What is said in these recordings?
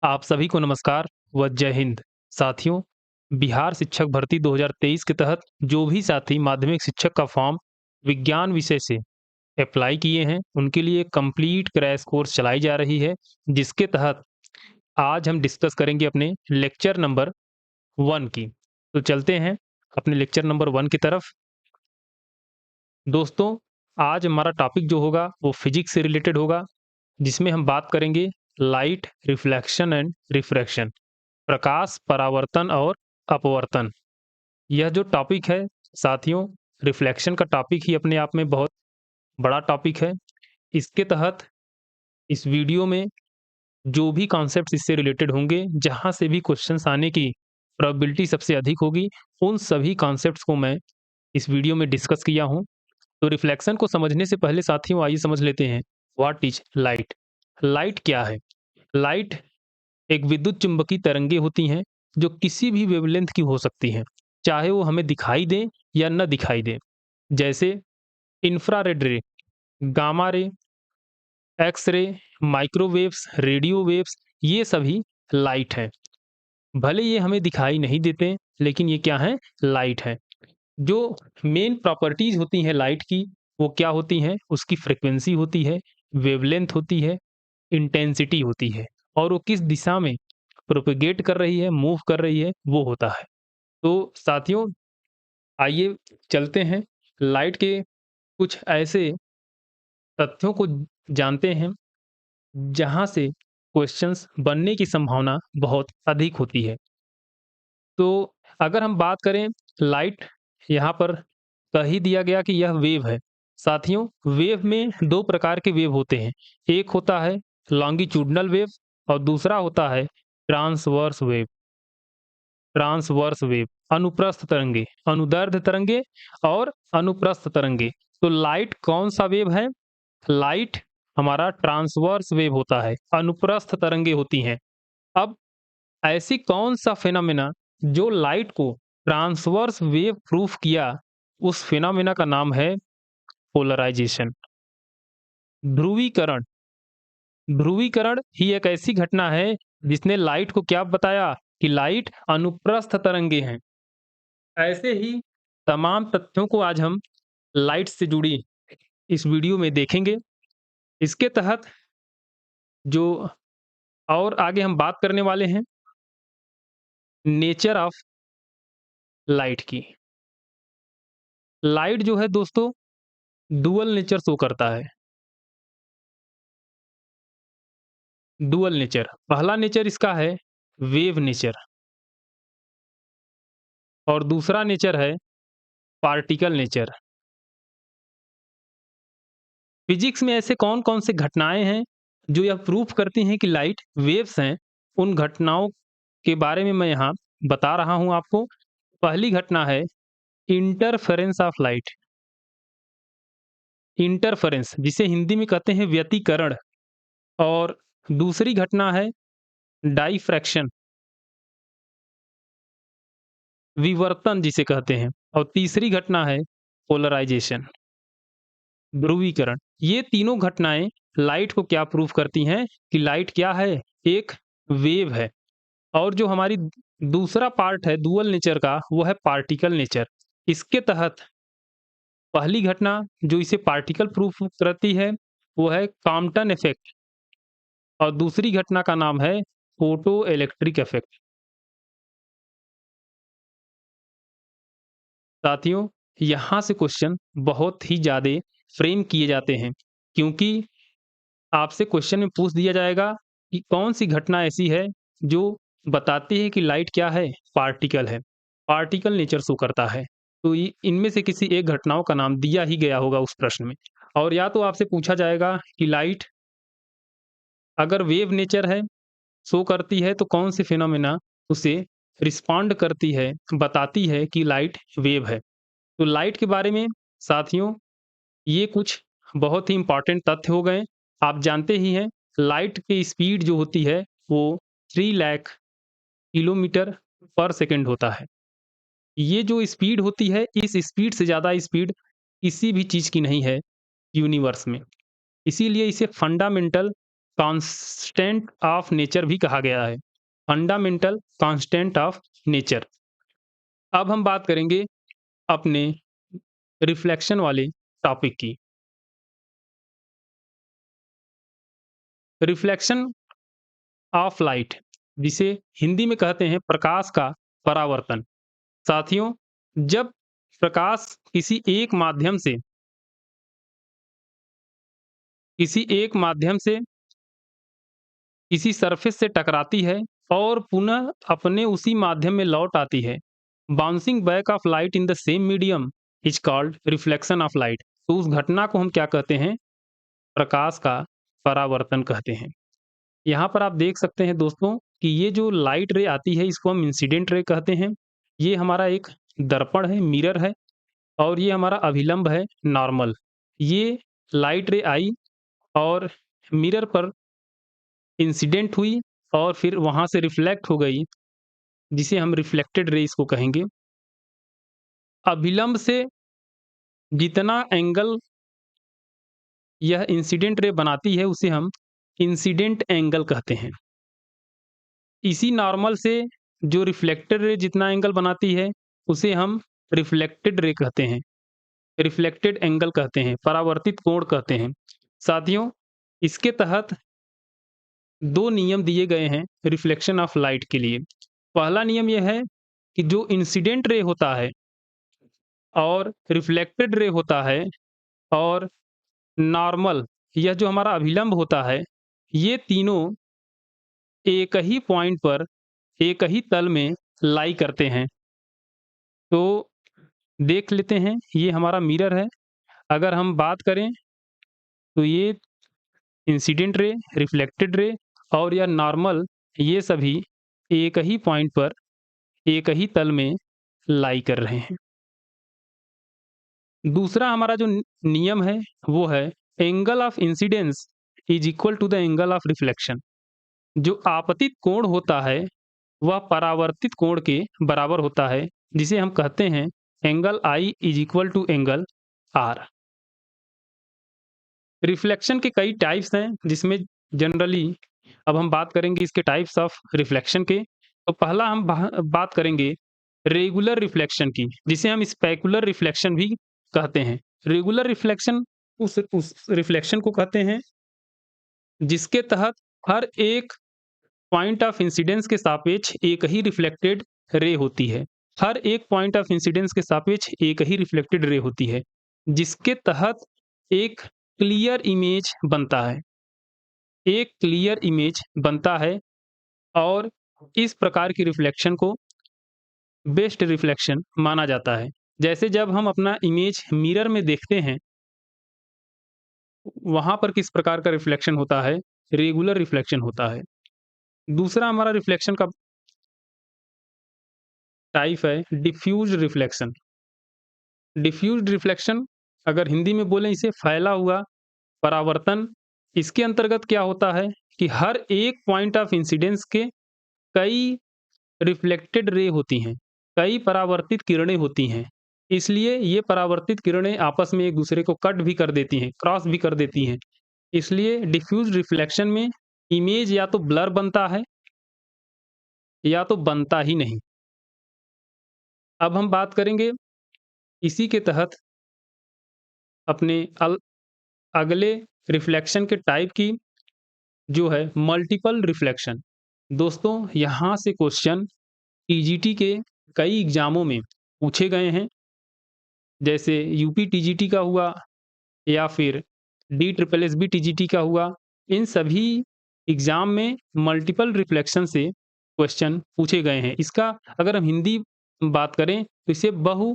आप सभी को नमस्कार व जय हिंद। साथियों, बिहार शिक्षक भर्ती 2023 के तहत जो भी साथी माध्यमिक शिक्षक का फॉर्म विज्ञान विषय से अप्लाई किए हैं, उनके लिए कंप्लीट क्रैश कोर्स चलाई जा रही है, जिसके तहत आज हम डिस्कस करेंगे अपने लेक्चर नंबर 1 की। तो चलते हैं अपने लेक्चर नंबर 1 की तरफ। दोस्तों, आज हमारा टॉपिक जो होगा वो फिजिक्स से रिलेटेड होगा, जिसमें हम बात करेंगे लाइट रिफ्लेक्शन एंड रिफ्रैक्शन, प्रकाश परावर्तन और अपवर्तन। यह जो टॉपिक है साथियों, रिफ्लेक्शन का टॉपिक ही अपने आप में बहुत बड़ा टॉपिक है। इसके तहत इस वीडियो में जो भी कॉन्सेप्ट्स इससे रिलेटेड होंगे, जहाँ से भी क्वेश्चंस आने की प्रोबेबिलिटी सबसे अधिक होगी, उन सभी कॉन्सेप्ट्स को मैं इस वीडियो में डिस्कस किया हूँ। तो रिफ्लेक्शन को समझने से पहले साथियों आइए समझ लेते हैं व्हाट इज लाइट। लाइट क्या है? लाइट एक विद्युत चुम्बकीय तरंगे होती हैं जो किसी भी वेवलेंथ की हो सकती हैं, चाहे वो हमें दिखाई दें या न दिखाई दें। जैसे इंफ्रारेड रे, gamma ray, X ray, microwaves, radio waves, ये सभी लाइट हैं। भले ये हमें दिखाई नहीं देते, लेकिन ये क्या हैं? लाइट हैं। जो मेन प्रॉपर्टीज होती हैं लाइट की, वो क्या होती हैं? उसकी फ्रीक्वेंसी होती है, वेवलेंथ होती है, इंटेंसिटी होती है, और वो किस दिशा में प्रोपेगेट कर रही है, मूव कर रही है, वो होता है। तो साथियों, आइए चलते हैं लाइट के कुछ ऐसे तथ्यों को जानते हैं, जहाँ से क्वेश्चंस बनने की संभावना बहुत अधिक होती है। तो अगर हम बात करें लाइट, यहाँ पर कह ही दिया गया कि यह वेव है। साथियों, वेव में 2 प्रकार के वेव होते हैं। एक होता है लॉन्गिट्यूडिनल वेव और दूसरा होता है ट्रांसवर्स वेव। ट्रांसवर्स वेव, अनुप्रस्थ तरंगे, अनुदैर्ध्य तरंगे और अनुप्रस्थ तरंगे। तो लाइट कौन सा वेव है? लाइट हमारा ट्रांसवर्स वेव होता है, अनुप्रस्थ तरंगे होती हैं। अब ऐसी कौन सा फिनोमेना जो लाइट को ट्रांसवर्स वेव प्रूफ किया, उस फिनोमेना का नाम है पोलराइजेशन, ध्रुवीकरण। ध्रुवीकरण ही एक ऐसी घटना है जिसने लाइट को क्या बताया कि लाइट अनुप्रस्थ तरंगे हैं। ऐसे ही तमाम तथ्यों को आज हम लाइट से जुड़ी इस वीडियो में देखेंगे। इसके तहत जो और आगे हम बात करने वाले हैं नेचर ऑफ लाइट की। लाइट जो है दोस्तों, डुअल नेचर शो करता है। डुअल नेचर, पहला नेचर इसका है वेव नेचर और दूसरा नेचर है पार्टिकल नेचर। फिजिक्स में ऐसे कौन-कौन से घटनाएं हैं जो यह प्रूफ करती हैं कि लाइट वेव्स हैं? उन घटनाओं के बारे में मैं यहाँ बता रहा हूँ आपको। पहली घटना है इंटरफेरेंस ऑफ लाइट। इंटरफेरेंस, जिसे हिंदी में कहते हैं व्यतिकरण। और दूसरी घटना है डाइफ्रैक्शन, विवर्तन जिसे कहते हैं। और तीसरी घटना है पोलराइजेशन, ध्रुवीकरण। ये तीनों घटनाएं लाइट को क्या प्रूफ करती हैं कि लाइट क्या है? एक वेव है। और जो हमारी दूसरा पार्ट है डुअल नेचर का, वो है पार्टिकल नेचर। इसके तहत पहली घटना जो इसे पार्टिकल प्रूफ करती है, वो है कॉम्पटन इफेक्ट, और दूसरी घटना का नाम है फोटो इलेक्ट्रिक इफेक्ट। साथियों, यहाँ से क्वेश्चन बहुत ही ज़्यादा फ्रेम किए जाते हैं, क्योंकि आपसे क्वेश्चन में पूछ दिया जाएगा कि कौन सी घटना ऐसी है जो बताती है कि लाइट क्या है? पार्टिकल है, पार्टिकल नेचर शो करता है। तो इनमें से किसी एक घटनाओं का नाम दिया ही गया होगा उस प्रश्न में। और या तो आपसे पूछा जाएगा कि लाइट अगर वेव नेचर है, शो करती है, तो कौन सी फिनोमेना उसे रिस्पॉन्ड करती है, बताती है कि लाइट वेव है। तो लाइट के बारे में साथियों, ये कुछ बहुत ही इम्पोर्टेंट तथ्य हो गए। आप जानते ही हैं लाइट की स्पीड जो होती है वो 3 लाख किलोमीटर पर सेकंड होता है। ये जो स्पीड होती है, इस स्पीड से ज़्यादा स्पीड किसी भी चीज़ की नहीं है यूनिवर्स में। इसीलिए इसे फंडामेंटल कांस्टेंट ऑफ नेचर भी कहा गया है, फंडामेंटल कांस्टेंट ऑफ नेचर। अब हम बात करेंगे अपने रिफ्लेक्शन वाले टॉपिक की। रिफ्लेक्शन ऑफ लाइट, जिसे हिंदी में कहते हैं प्रकाश का परावर्तन। साथियों, जब प्रकाश किसी एक माध्यम से किसी सरफेस से टकराती है और पुनः अपने उसी माध्यम में लौट आती है, bouncing back of light in the same medium is called reflection of light. तो उस घटना को हम क्या कहते हैं? प्रकाश का परावर्तन कहते हैं। यहाँ पर आप देख सकते हैं दोस्तों कि ये जो लाइट रे आती है इसको हम इंसिडेंट रे कहते हैं। ये हमारा एक दर्पण है, मिरर है, और ये हमारा अभिलंब है, नॉर्मल। ये लाइट रे आई और मिरर पर इंसिडेंट हुई और फिर वहाँ से रिफ्लेक्ट हो गई, जिसे हम रिफ्लेक्टेड रे इसको कहेंगे। अभिलंब से जितना एंगल यह इंसिडेंट रे बनाती है उसे हम इंसिडेंट एंगल कहते हैं। इसी नॉर्मल से जो रिफ्लेक्टेड रे जितना एंगल बनाती है उसे हम रिफ्लेक्टेड रे कहते हैं, रिफ्लेक्टेड एंगल कहते हैं, परावर्तित कोण कहते हैं। साथियों, इसके तहत 2 नियम दिए गए हैं रिफ्लेक्शन ऑफ लाइट के लिए। पहला नियम यह है कि जो इंसिडेंट रे होता है और रिफ्लेक्टेड रे होता है और नॉर्मल, यह जो हमारा अभिलंब होता है, ये तीनों एक ही पॉइंट पर, एक ही तल में लाई करते हैं। तो देख लेते हैं, ये हमारा मिरर है। अगर हम बात करें तो ये इंसिडेंट रे, रिफ्लेक्टेड रे और या नॉर्मल, ये सभी एक ही पॉइंट पर, एक ही तल में लाई कर रहे हैं। दूसरा हमारा जो नियम है वो है angle of incidence is equal to the angle of reflection. जो आपतित कोण होता है वह परावर्तित कोण के बराबर होता है, जिसे हम कहते हैं angle i is equal to angle r. Reflection के कई टाइप्स हैं, जिसमें जनरली अब हम बात करेंगे इसके टाइप्स ऑफ रिफ्लेक्शन के। तो पहला हम बात करेंगे रेगुलर रिफ्लेक्शन की, जिसे हम स्पेकुलर रिफ्लेक्शन भी कहते हैं। रेगुलर रिफ्लेक्शन उस रिफ्लेक्शन को कहते हैं जिसके तहत हर एक पॉइंट ऑफ इंसिडेंस के सापेक्ष एक ही रिफ्लेक्टेड रे होती है। हर एक पॉइंट ऑफ इंसिडेंस के सापेक्ष एक ही रिफ्लेक्टेड रे होती है, जिसके तहत एक क्लियर इमेज बनता है, एक क्लियर इमेज बनता है। और इस प्रकार की रिफ्लेक्शन को बेस्ट रिफ्लेक्शन माना जाता है। जैसे जब हम अपना इमेज मिरर में देखते हैं, वहाँ पर किस प्रकार का रिफ्लेक्शन होता है? रेगुलर रिफ्लेक्शन होता है। दूसरा हमारा रिफ्लेक्शन का टाइप है डिफ्यूज रिफ्लेक्शन। डिफ्यूज रिफ्लेक्शन, अगर हिंदी में बोलें इसे फैला हुआ परावर्तन। इसके अंतर्गत क्या होता है कि हर एक पॉइंट ऑफ इंसिडेंस के कई रिफ्लेक्टेड रे होती हैं, कई परावर्तित किरणें होती हैं। इसलिए ये परावर्तित किरणें आपस में एक दूसरे को कट भी कर देती हैं, क्रॉस भी कर देती हैं। इसलिए डिफ्यूज रिफ्लेक्शन में इमेज या तो ब्लर बनता है या तो बनता ही नहीं। अब हम बात करेंगे इसी के तहत अपने अगले रिफ्लेक्शन के टाइप की, जो है मल्टीपल रिफ्लेक्शन। दोस्तों, यहाँ से क्वेश्चन टीजीटी के कई एग्जामों में पूछे गए हैं, जैसे यूपी टीजीटी का हुआ या फिर DSSB टीजीटी का हुआ। इन सभी एग्जाम में मल्टीपल रिफ्लेक्शन से क्वेश्चन पूछे गए हैं। इसका अगर हम हिंदी बात करें तो इसे बहु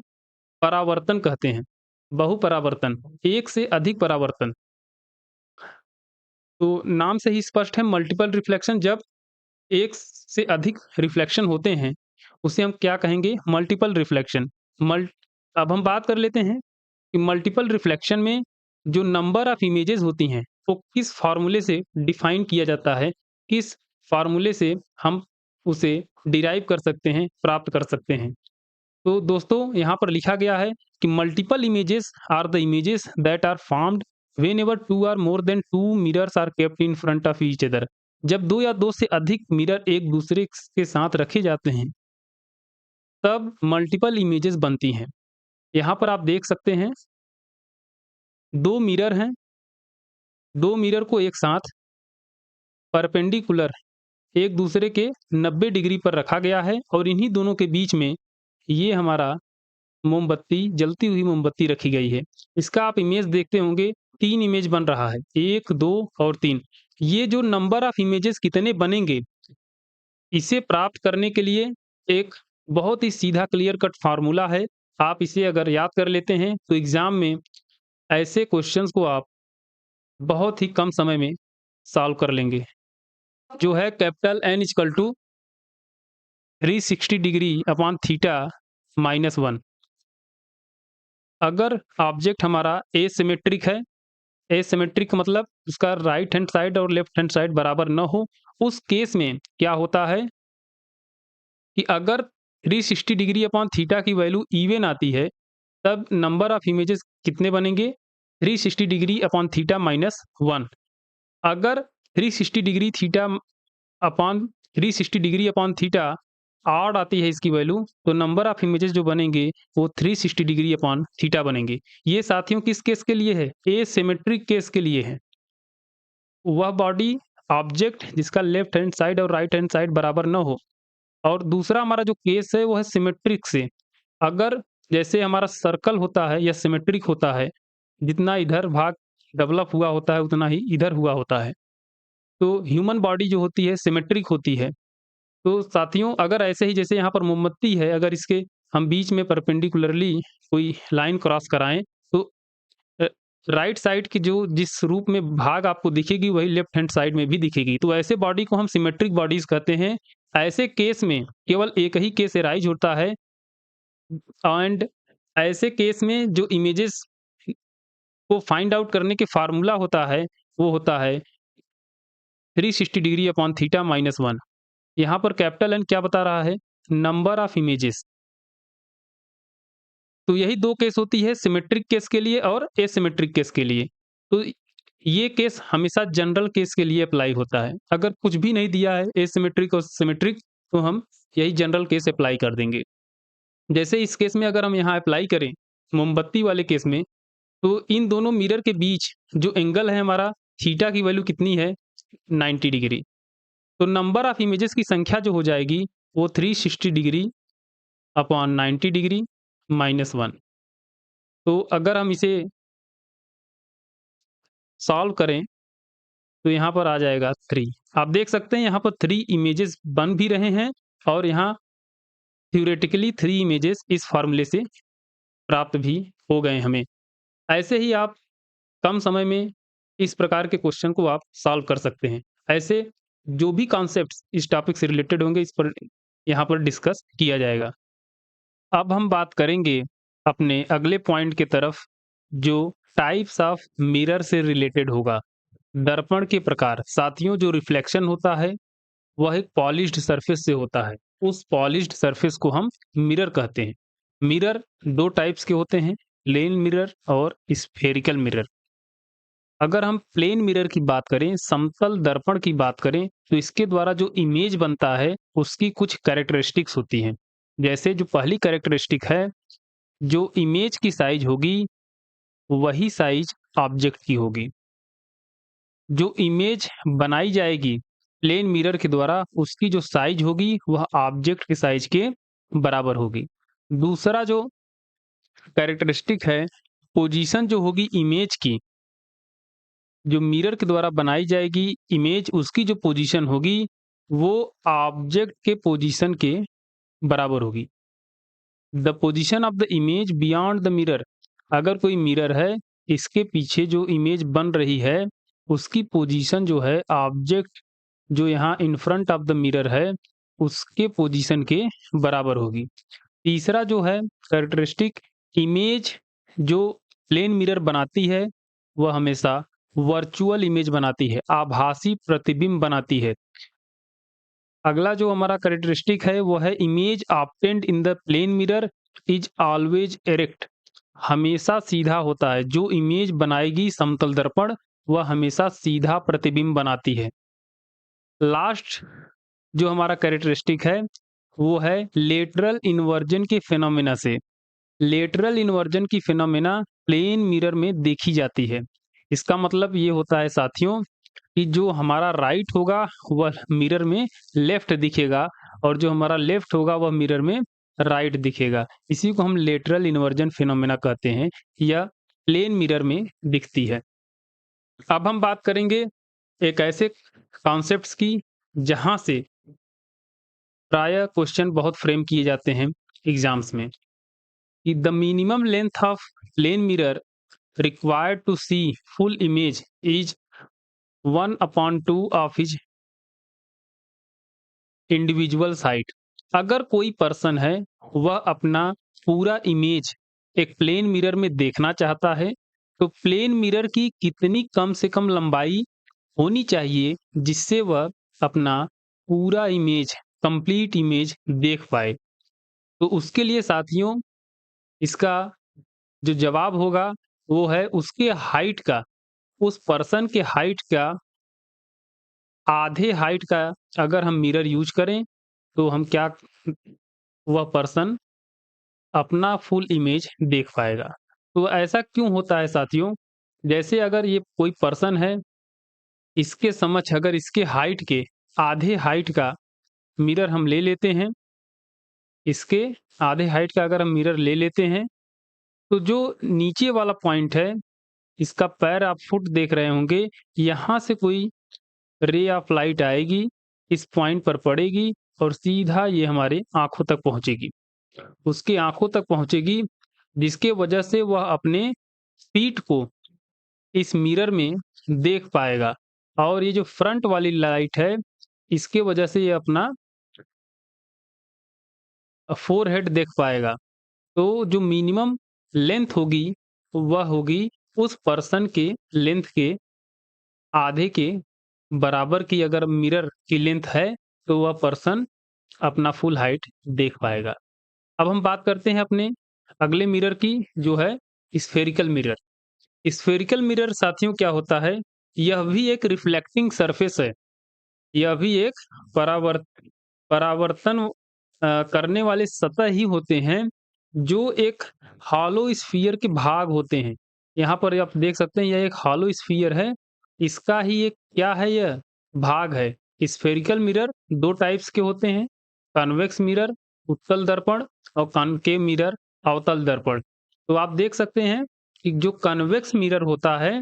परावर्तन कहते हैं। बहु परावर्तन, एक से अधिक परावर्तन। तो नाम से ही स्पष्ट है, मल्टीपल रिफ्लेक्शन। जब एक से अधिक रिफ्लेक्शन होते हैं उसे हम क्या कहेंगे? Multiple reflection. अब हम बात कर लेते हैं कि मल्टीपल रिफ्लेक्शन में जो नंबर ऑफ इमेजेस होती हैं वो किस फार्मूले से डिफाइन किया जाता है, किस फार्मूले से हम उसे डिराइव कर सकते हैं, प्राप्त कर सकते हैं। तो दोस्तों, यहाँ पर लिखा गया है कि multiple images are the images that are formed whenever two or more than two mirrors are kept in front of each other, जब दो या दो से अधिक मिरर एक दूसरे के साथ रखे जाते हैं तब मल्टीपल इमेजेस बनती हैं। यहाँ पर आप देख सकते हैं दो मिरर हैं, दो मिरर को एक साथ परपेंडिकुलर एक दूसरे के 90 डिग्री पर रखा गया है और इन्हीं दोनों के बीच में ये हमारा मोमबत्ती, जलती हुई मोमबत्ती रखी गई है। इसका आप इमेज देखते होंगे, 3 इमेज बन रहा है, 1, 2 और 3। ये जो नंबर ऑफ इमेजेस कितने बनेंगे, इसे प्राप्त करने के लिए एक बहुत ही सीधा क्लियर कट फ़ॉर्मूला है। आप इसे अगर याद कर लेते हैं तो एग्ज़ाम में ऐसे क्वेश्चंस को आप बहुत ही कम समय में सॉल्व कर लेंगे। जो है capital N equal to 360 degree upon theta -1। अगर ऑब्जेक्ट हमारा एसिमेट्रिक है, एसिमेट्रिक मतलब उसका राइट हैंड साइड और लेफ्ट हैंड साइड बराबर न हो, उस केस में क्या होता है कि अगर 360 डिग्री अपॉन थीटा की वैल्यू इवन आती है, तब नंबर ऑफ इमेजेस कितने बनेंगे? 360 डिग्री अपॉन थीटा -1। अगर 360 degree theta upon 360 degree upon theta odd आती है इसकी वैल्यू, तो नंबर ऑफ इमेजेस जो बनेंगे वो 360 डिग्री अपॉन थीटा बनेंगे। ये साथियों किस केस के लिए है? एसिमेट्रिक केस के लिए है। वह बॉडी ऑब्जेक्ट जिसका लेफ्ट हैंड साइड और राइट हैंड साइड बराबर न हो। और दूसरा हमारा जो केस है वो है सिमेट्रिक से। अगर जैसे हमारा सर्कल होता है या सिमेट्रिक होता है, जितना इधर भाग डेवलप हुआ होता है उतना ही इधर हुआ होता है। तो ह्यूमन बॉडी जो होती है सिमेट्रिक होती है। तो साथियों अगर ऐसे ही जैसे यहाँ पर मोमबत्ती है, अगर इसके हम बीच में परपेंडिकुलरली कोई लाइन क्रॉस कराएँ तो अ, राइट साइड की जो जिस रूप में भाग आपको दिखेगी वही लेफ्ट हैंड साइड में भी दिखेगी। तो ऐसे बॉडी को हम सिमेट्रिक बॉडीज़ कहते हैं। ऐसे केस में केवल एक ही केस अराइज़ होता है एंड ऐसे केस में जो इमेजेस को फाइंड आउट करने के फार्मूला होता है, वो होता है 360 डिग्री अपॉन थीटा -1। यहाँ पर कैपिटल N क्या बता रहा है? Number of images. तो यही 2 केस होती है सिमेट्रिक केस के लिए और एसिमेट्रिक केस के लिए। तो ये केस हमेशा जनरल केस के लिए अप्लाई होता है। अगर कुछ भी नहीं दिया है एसिमेट्रिक और सिमेट्रिक तो हम यही जनरल केस अप्लाई कर देंगे। जैसे इस केस में अगर हम यहाँ अप्लाई करें, मोमबत्ती वाले केस में, तो इन दोनों मिरर के बीच जो एंगल है हमारा थीटा की वैल्यू कितनी है? 90 डिग्री। तो नंबर ऑफ इमेजेस की संख्या जो हो जाएगी वो 360 डिग्री अपॉन 90 डिग्री -1। तो अगर हम इसे सॉल्व करें तो यहाँ पर आ जाएगा 3। आप देख सकते हैं यहाँ पर 3 इमेजेस बन भी रहे हैं और यहाँ थ्योरेटिकली 3 इमेजेस इस फ़ॉर्मूले से प्राप्त भी हो गए हमें। ऐसे ही आप कम समय में इस प्रकार के क्वेश्चन को आप सॉल्व कर सकते हैं। ऐसे जो भी कॉन्सेप्ट्स इस टॉपिक से रिलेटेड होंगे इस पर यहाँ पर डिस्कस किया जाएगा। अब हम बात करेंगे अपने अगले पॉइंट की तरफ जो टाइप्स ऑफ मिरर से रिलेटेड होगा। दर्पण के प्रकार। साथियों जो रिफ्लेक्शन होता है वह एक पॉलिश्ड सरफेस से होता है। उस पॉलिश्ड सरफेस को हम मिरर कहते हैं। मिरर 2 टाइप्स के होते हैं, प्लेन मिरर और स्फेरिकल मिरर। अगर हम प्लेन मिरर की बात करें, समतल दर्पण की बात करें, तो इसके द्वारा जो इमेज बनता है उसकी कुछ कैरेक्टरिस्टिक्स होती हैं। जैसे जो पहली कैरेक्टरिस्टिक है, जो इमेज की साइज होगी वही साइज ऑब्जेक्ट की होगी। जो इमेज बनाई जाएगी प्लेन मिरर के द्वारा उसकी जो साइज होगी वह ऑब्जेक्ट के साइज के बराबर होगी। दूसरा जो कैरेक्टरिस्टिक है, पोजीशन जो होगी इमेज की, जो मिरर के द्वारा बनाई जाएगी इमेज उसकी जो पोजीशन होगी वो ऑब्जेक्ट के पोजीशन के बराबर होगी। The position of the image beyond the mirror. अगर कोई मिरर है, इसके पीछे जो इमेज बन रही है उसकी पोजीशन जो है ऑब्जेक्ट जो यहाँ इन फ्रंट ऑफ द मिरर है उसके पोजीशन के बराबर होगी। तीसरा जो है कैरेक्टरिस्टिक, इमेज जो प्लेन मिरर बनाती है वह हमेशा वर्चुअल इमेज बनाती है, आभासी प्रतिबिंब बनाती है। अगला जो हमारा कैरेक्टरिस्टिक है वो है image obtained in the plane mirror is always erect. हमेशा सीधा होता है। जो इमेज बनाएगी समतल दर्पण, वह हमेशा सीधा प्रतिबिंब बनाती है। लास्ट जो हमारा कैरेक्टरिस्टिक है, वो है लेटरल इन्वर्जन के फिनोमेना से। लेटरल इन्वर्जन की फिनोमेना प्लेन मिरर में देखी जाती है। इसका मतलब ये होता है साथियों कि जो हमारा राइट होगा वह मिरर में लेफ्ट दिखेगा और जो हमारा लेफ्ट होगा वह मिरर में राइट दिखेगा। इसी को हम लेटरल इन्वर्जन फिनोमेना कहते हैं। यह प्लेन मिरर में दिखती है। अब हम बात करेंगे एक ऐसे कॉन्सेप्ट्स की जहां से प्रायः क्वेश्चन बहुत फ्रेम किए जाते हैं एग्जाम्स में, कि the minimum length of plane mirror required to see full image is 1/2 of his individual sight। अगर कोई पर्सन है वह अपना पूरा इमेज एक प्लेन मिरर में देखना चाहता है, तो प्लेन मिरर की कितनी कम से कम लंबाई होनी चाहिए जिससे वह अपना पूरा इमेज कंप्लीट इमेज देख पाए। तो उसके लिए साथियों इसका जो जवाब होगा वो है उसके हाइट का, उस पर्सन के हाइट का आधे हाइट का अगर हम मिरर यूज करें तो हम क्या वह पर्सन अपना फुल इमेज देख पाएगा। तो ऐसा क्यों होता है साथियों? जैसे अगर ये कोई पर्सन है, इसके समक्ष अगर इसके हाइट के आधे हाइट का मिरर हम ले लेते हैं, इसके आधे हाइट का अगर हम मिरर ले लेते हैं, तो जो नीचे वाला पॉइंट है, इसका पैर आप फुट देख रहे होंगे, यहाँ से कोई रे ऑफ लाइट आएगी, इस पॉइंट पर पड़ेगी और सीधा ये हमारे आँखों तक पहुँचेगी। उसकी आँखों तक पहुँचेगी, जिसके वजह से वह अपने फीट को इस मिरर में देख पाएगा और ये जो फ्रंट वाली लाइट है, इसके वजह से ये अपना फ़ोरहेड देख पाएगा। तो जो मिनिमम लेंथ होगी, वह होगी उस पर्सन के लेंथ के आधे के बराबर की अगर मिरर की लेंथ है, तो वह पर्सन अपना फुल हाइट देख पाएगा। अब हम बात करते हैं अपने अगले मिरर की, जो है स्फेरिकल मिरर। स्फेरिकल मिरर साथियों क्या होता है? यह भी एक रिफ्लेक्टिंग सरफेस है। यह भी एक परावर्त परावर्तन करने वाले सतह ही होते हैं, जो एक हॉलो स्फीयर के भाग होते हैं। यहाँ पर आप देख सकते हैं यह एक हॉलो स्फीयर है, इसका ही एक क्या है यह भाग है। स्फेरिकल मिरर 2 टाइप्स के होते हैं, कन्वेक्स मिरर उत्तल दर्पण और कॉनकेव मिरर अवतल दर्पण। तो आप देख सकते हैं कि जो कन्वेक्स मिरर होता है,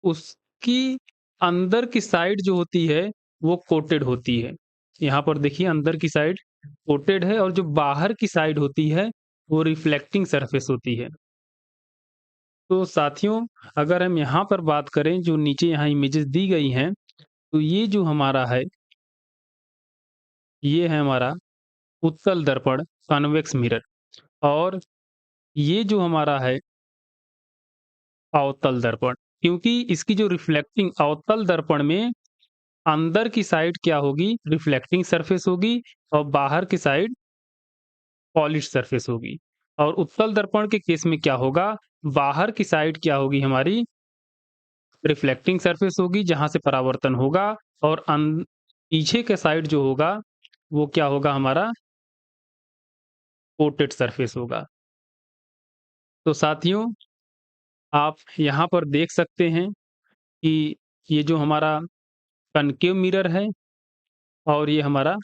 उसकी अंदर की साइड जो होती है वो कोटेड होती है। यहाँ पर देखिए अंदर की साइड कोटेड है और जो बाहर की साइड होती है वो रिफ्लेक्टिंग सरफेस होती है। तो साथियों अगर हम यहाँ पर बात करें, जो नीचे यहाँ इमेजेस दी गई हैं, तो ये जो हमारा है, ये है हमारा उत्तल दर्पण कन्वेक्स मिरर और ये जो हमारा है अवतल दर्पण। क्योंकि इसकी जो रिफ्लेक्टिंग अवतल दर्पण में अंदर की साइड क्या होगी? रिफ्लेक्टिंग सरफेस होगी और बाहर की साइड पॉलिश्ड सरफेस होगी। और उत्तल दर्पण के केस में क्या होगा? बाहर की साइड क्या होगी हमारी? रिफ्लेक्टिंग सरफेस होगी जहां से परावर्तन होगा और पीछे के साइड जो होगा वो क्या होगा हमारा? कोटेड सरफेस होगा। तो साथियों आप यहाँ पर देख सकते हैं कि ये जो हमारा कनकेव मिरर है और ये हमारा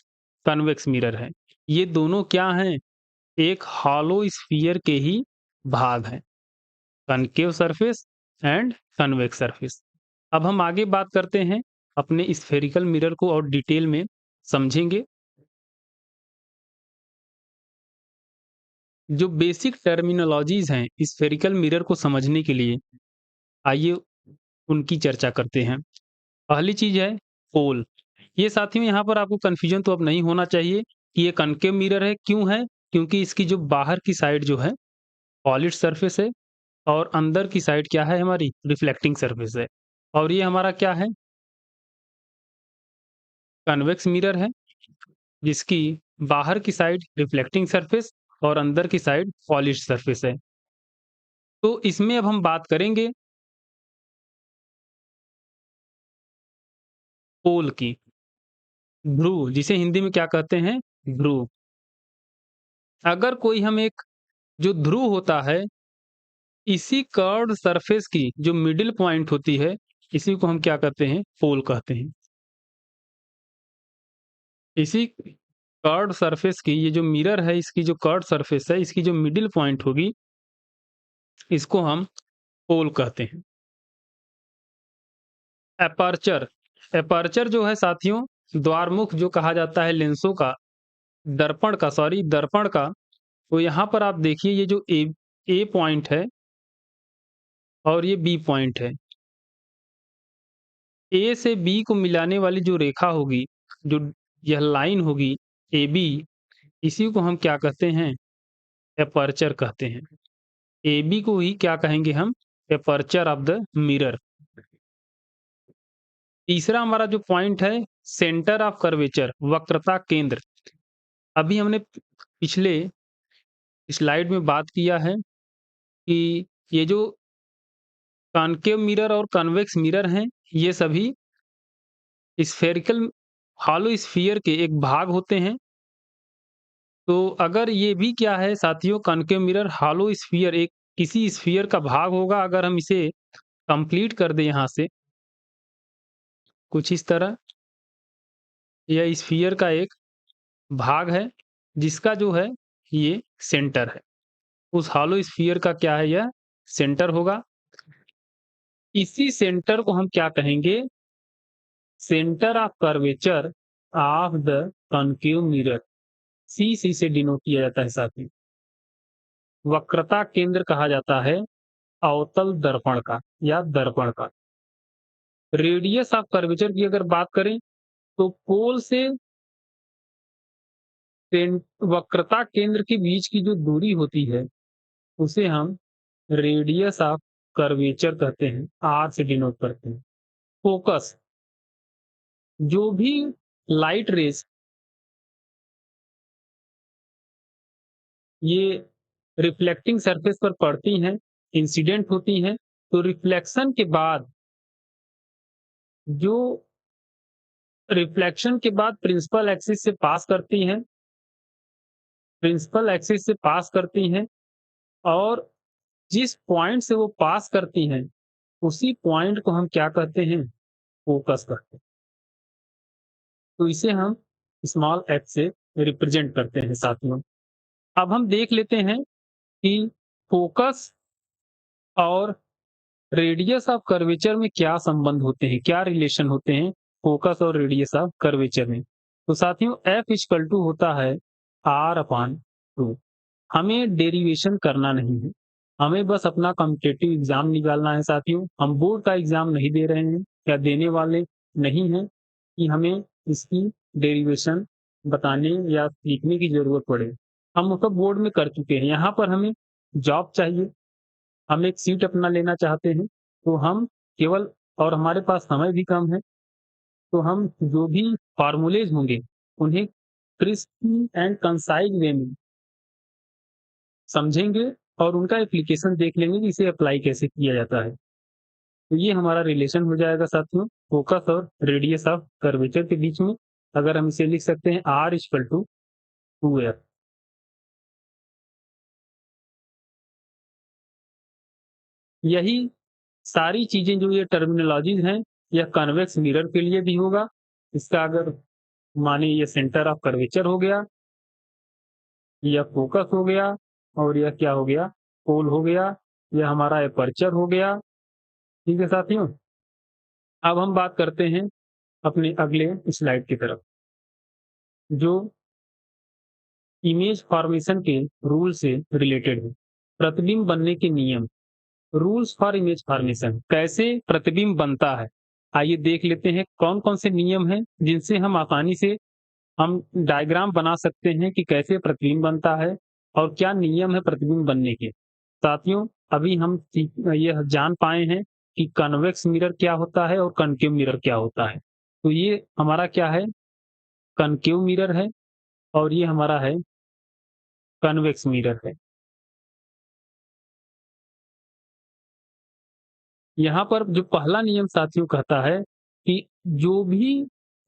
कन्वेक्स मिरर है, ये दोनों क्या हैं? एक हॉलो स्फीयर के ही भाग हैं, concave surface and convex surface. अब हम आगे बात करते हैं अपने स्फेरिकल मिरर को और डिटेल में समझेंगे। जो बेसिक टर्मिनोलॉजीज हैं स्फेरिकल मिरर को समझने के लिए, आइए उनकी चर्चा करते हैं। पहली चीज है पोल। ये साथियों यहाँ पर आपको कन्फ्यूजन तो अब नहीं होना चाहिए कि ये कनकेव मिरर है। क्यों है? क्योंकि इसकी जो बाहर की साइड जो है पॉलिश्ड सरफेस है और अंदर की साइड क्या है हमारी? रिफ्लेक्टिंग सरफेस है। और ये हमारा क्या है? कन्वेक्स मिरर है, जिसकी बाहर की साइड रिफ्लेक्टिंग सरफेस और अंदर की साइड पॉलिश्ड सरफेस है। तो इसमें अब हम बात करेंगे पोल की, ध्रुव जिसे हिंदी में क्या कहते हैं? ध्रुव। अगर कोई हम एक जो ध्रुव होता है, इसी कर्व्ड सरफेस की जो मिडल पॉइंट होती है, इसी को हम क्या कहते हैं? पोल कहते हैं। इसी कर्व्ड सरफेस की ये जो मिरर है, इसकी जो कर्व्ड सरफेस है, इसकी जो मिडल पॉइंट होगी, इसको हम पोल कहते हैं। एपर्चर, एपर्चर जो है साथियों, द्वारमुख जो कहा जाता है लेंसों का, दर्पण का, तो यहाँ पर आप देखिए ये जो ए पॉइंट है और ये बी पॉइंट है। ए से बी को मिलाने वाली जो रेखा होगी, जो यह लाइन होगी एबी, इसी को हम क्या कहते हैं? एपर्चर कहते हैं। एबी को ही क्या कहेंगे हम? Aperture of the mirror. तीसरा हमारा जो पॉइंट है, सेंटर ऑफ कर्वेचर, वक्रता केंद्र। अभी हमने पिछले स्लाइड में बात किया है कि ये जो कॉन्केव मिरर और कन्वेक्स मिरर हैं, ये सभी स्फेरिकल हॉलो स्फीयर के एक भाग होते हैं। तो अगर ये भी क्या है साथियों, कॉन्केव मिरर हॉलो स्फीयर एक किसी स्फीयर का भाग होगा, अगर हम इसे कंप्लीट कर दें यहाँ से, कुछ इस तरह, यह स्फीयर का एक भाग है, जिसका जो है ये सेंटर है। उस हॉलो स्फीयर का क्या है? यह सेंटर होगा। इसी सेंटर को हम क्या कहेंगे? Centre of curvature of the concave mirror, C से डिनोट किया जाता है साथियों। वक्रता केंद्र कहा जाता है अवतल दर्पण का या दर्पण का। रेडियस ऑफ कर्वेचर की अगर बात करें, तो पोल से वक्रता केंद्र के बीच की जो दूरी होती है, उसे हम रेडियस ऑफ कर्वेचर कहते हैं, आर से डिनोट करते हैं। फोकस, जो भी लाइट रेस ये रिफ्लेक्टिंग सरफेस पर पड़ती हैं, इंसिडेंट होती हैं, तो रिफ्लेक्शन के बाद जो रिफ्लेक्शन के बाद प्रिंसिपल एक्सिस से पास करती हैं, प्रिंसिपल एक्सिस से पास करती हैं, और जिस पॉइंट से वो पास करती हैं, उसी पॉइंट को हम क्या कहते हैं? फोकस कहते हैं। तो इसे हम स्मॉल एच से रिप्रेजेंट करते हैं साथियों। अब हम देख लेते हैं कि फोकस और रेडियस ऑफ कर्वेचर में क्या संबंध होते हैं, क्या रिलेशन होते हैं फोकस और रेडियस ऑफ कर्वेचर में। तो साथियों एफ इक्वल टू होता है आर अपॉन टू। हमें डेरिवेशन करना नहीं है, हमें बस अपना कॉम्पिटिटिव एग्जाम निकालना है साथियों। हम बोर्ड का एग्जाम नहीं दे रहे हैं या देने वाले नहीं हैं कि हमें इसकी डेरिवेशन बताने या सीखने की जरूरत पड़े। हम उसको बोर्ड में कर चुके हैं। यहाँ पर हमें जॉब चाहिए, हम एक सीट अपना लेना चाहते हैं, तो हम केवल, और हमारे पास समय भी कम है, तो हम जो भी फॉर्मूलेज होंगे उन्हें क्रिस्प एंड कंसाइज वे में समझेंगे और उनका एप्लीकेशन देख लेंगे कि इसे अप्लाई कैसे किया जाता है। तो ये हमारा रिलेशन हो जाएगा साथियों फोकस और रेडियस ऑफ कर्वेचर के बीच में। अगर हम इसे लिख सकते हैं आर इक्वल टू 2f। यही सारी चीजें जो ये टर्मिनोलॉजीज हैं, यह कन्वेक्स मिरर के लिए भी होगा। इसका अगर माने ये सेंटर ऑफ कर्वेचर हो गया, यह फोकस हो गया, और यह क्या हो गया? पोल हो गया, यह हमारा एपर्चर हो गया। ठीक है साथियों, अब हम बात करते हैं अपने अगले स्लाइड की तरफ, जो इमेज फॉर्मेशन के रूल से रिलेटेड है। प्रतिबिंब बनने के नियम, रूल्स फॉर इमेज फॉर्मेशन, कैसे प्रतिबिंब बनता है। आइए देख लेते हैं कौन कौन से नियम हैं जिनसे हम आसानी से हम डायग्राम बना सकते हैं कि कैसे प्रतिबिंब बनता है और क्या नियम है प्रतिबिंब बनने के। साथियों अभी हम यह जान पाए हैं कि कन्वेक्स मिरर क्या होता है और कनकेव मिरर क्या होता है। तो ये हमारा क्या है? कनकेव मिरर है, और ये हमारा है कन्वेक्स मिरर है। यहाँ पर जो पहला नियम साथियों कहता है कि जो भी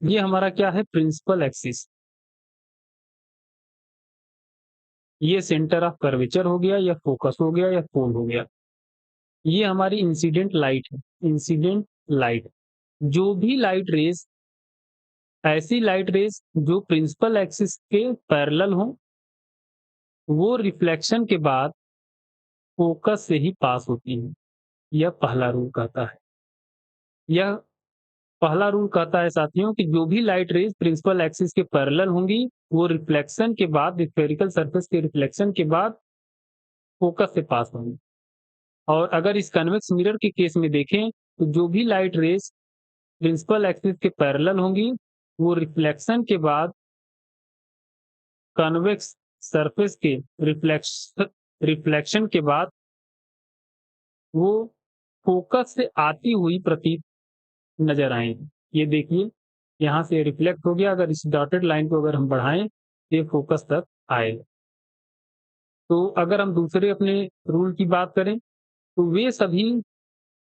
ये हमारा क्या है प्रिंसिपल एक्सिस, ये सेंटर ऑफ कर्वेचर हो गया या फोकस हो गया या पोल हो गया, ये हमारी इंसिडेंट लाइट है। इंसिडेंट लाइट, जो भी लाइट रेज, ऐसी लाइट रेज जो प्रिंसिपल एक्सिस के पैरेलल हो, वो रिफ्लेक्शन के बाद फोकस से ही पास होती है। यह पहला रूल कहता है। यह पहला रूल कहता है साथियों कि जो भी लाइट रेज प्रिंसिपल एक्सिस के पैरेलल होंगी, वो रिफ्लेक्शन के बाद, स्फेरिकल सरफेस के रिफ्लेक्शन के बाद फोकस से पास होंगी। और अगर इस कन्वेक्स मिरर के केस में देखें, तो जो भी लाइट रेज प्रिंसिपल एक्सिस के पैरेलल होंगी, वो रिफ्लेक्शन के बाद कन्वेक्स सरफेस के रिफ्लेक्शन के बाद वो फोकस से आती हुई प्रतीत नजर आएंगी। ये देखिए, यहाँ से रिफ्लेक्ट हो गया, अगर इस डॉटेड लाइन को अगर हम बढ़ाएं, ये फोकस तक आएगा। तो अगर हम दूसरे अपने रूल की बात करें, तो वे सभी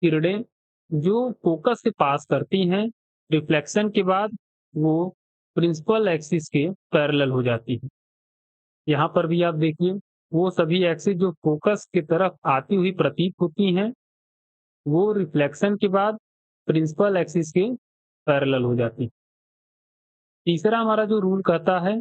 किरणें जो फोकस से पास करती हैं, रिफ्लेक्शन के बाद वो प्रिंसिपल एक्सिस के पैरेलल हो जाती है। यहाँ पर भी आप देखिए, वो सभी एक्सिस जो फोकस की तरफ आती हुई प्रतीत होती हैं, वो रिफ्लेक्शन के बाद प्रिंसिपल एक्सिस के पैरेलल हो जाती है। तीसरा हमारा जो रूल कहता है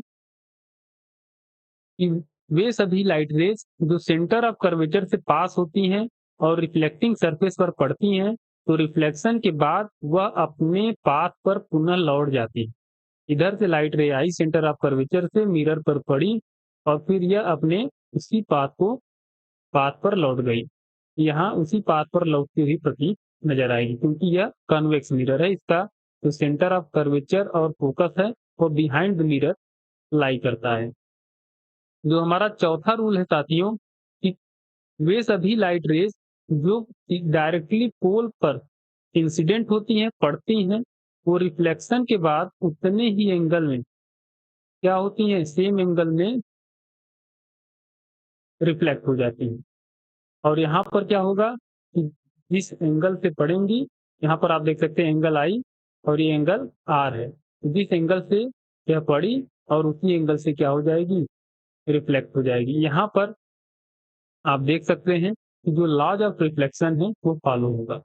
कि वे सभी लाइट रेज जो सेंटर ऑफ कर्वेचर से पास होती हैं और रिफ्लेक्टिंग सरफेस पर पड़ती हैं, तो रिफ्लेक्शन के बाद वह अपने पाथ पर पुनः लौट जाती है। इधर से लाइट रे आई, सेंटर ऑफ कर्वेचर से मिरर पर पड़ी और फिर यह अपने उसी पाथ पर लौट गई। यहाँ उसी पाथ पर लौटती हुई प्रतीत नजर आएगी, क्योंकि यह कन्वेक्स मिरर है। इसका जो सेंटर ऑफ कर्वेचर और फोकस है, वो बिहाइंड द मिरर लाई करता है। जो हमारा चौथा रूल है साथियों, कि वे सभी लाइट रेज जो डायरेक्टली पोल पर इंसिडेंट होती हैं, पड़ती हैं, वो रिफ्लेक्शन के बाद उतने ही एंगल में क्या होती हैं, सेम एंगल में रिफ्लेक्ट हो जाती हैं। और यहाँ पर क्या होगा कि जिस एंगल से पड़ेंगी, यहाँ पर आप देख सकते हैं एंगल आई और ये एंगल आर है। जिस एंगल से यह पड़ी और उसी एंगल से क्या हो जाएगी, रिफ्लेक्ट हो जाएगी। यहाँ पर आप देख सकते हैं कि जो लॉज ऑफ रिफ्लेक्शन है वो फॉलो होगा।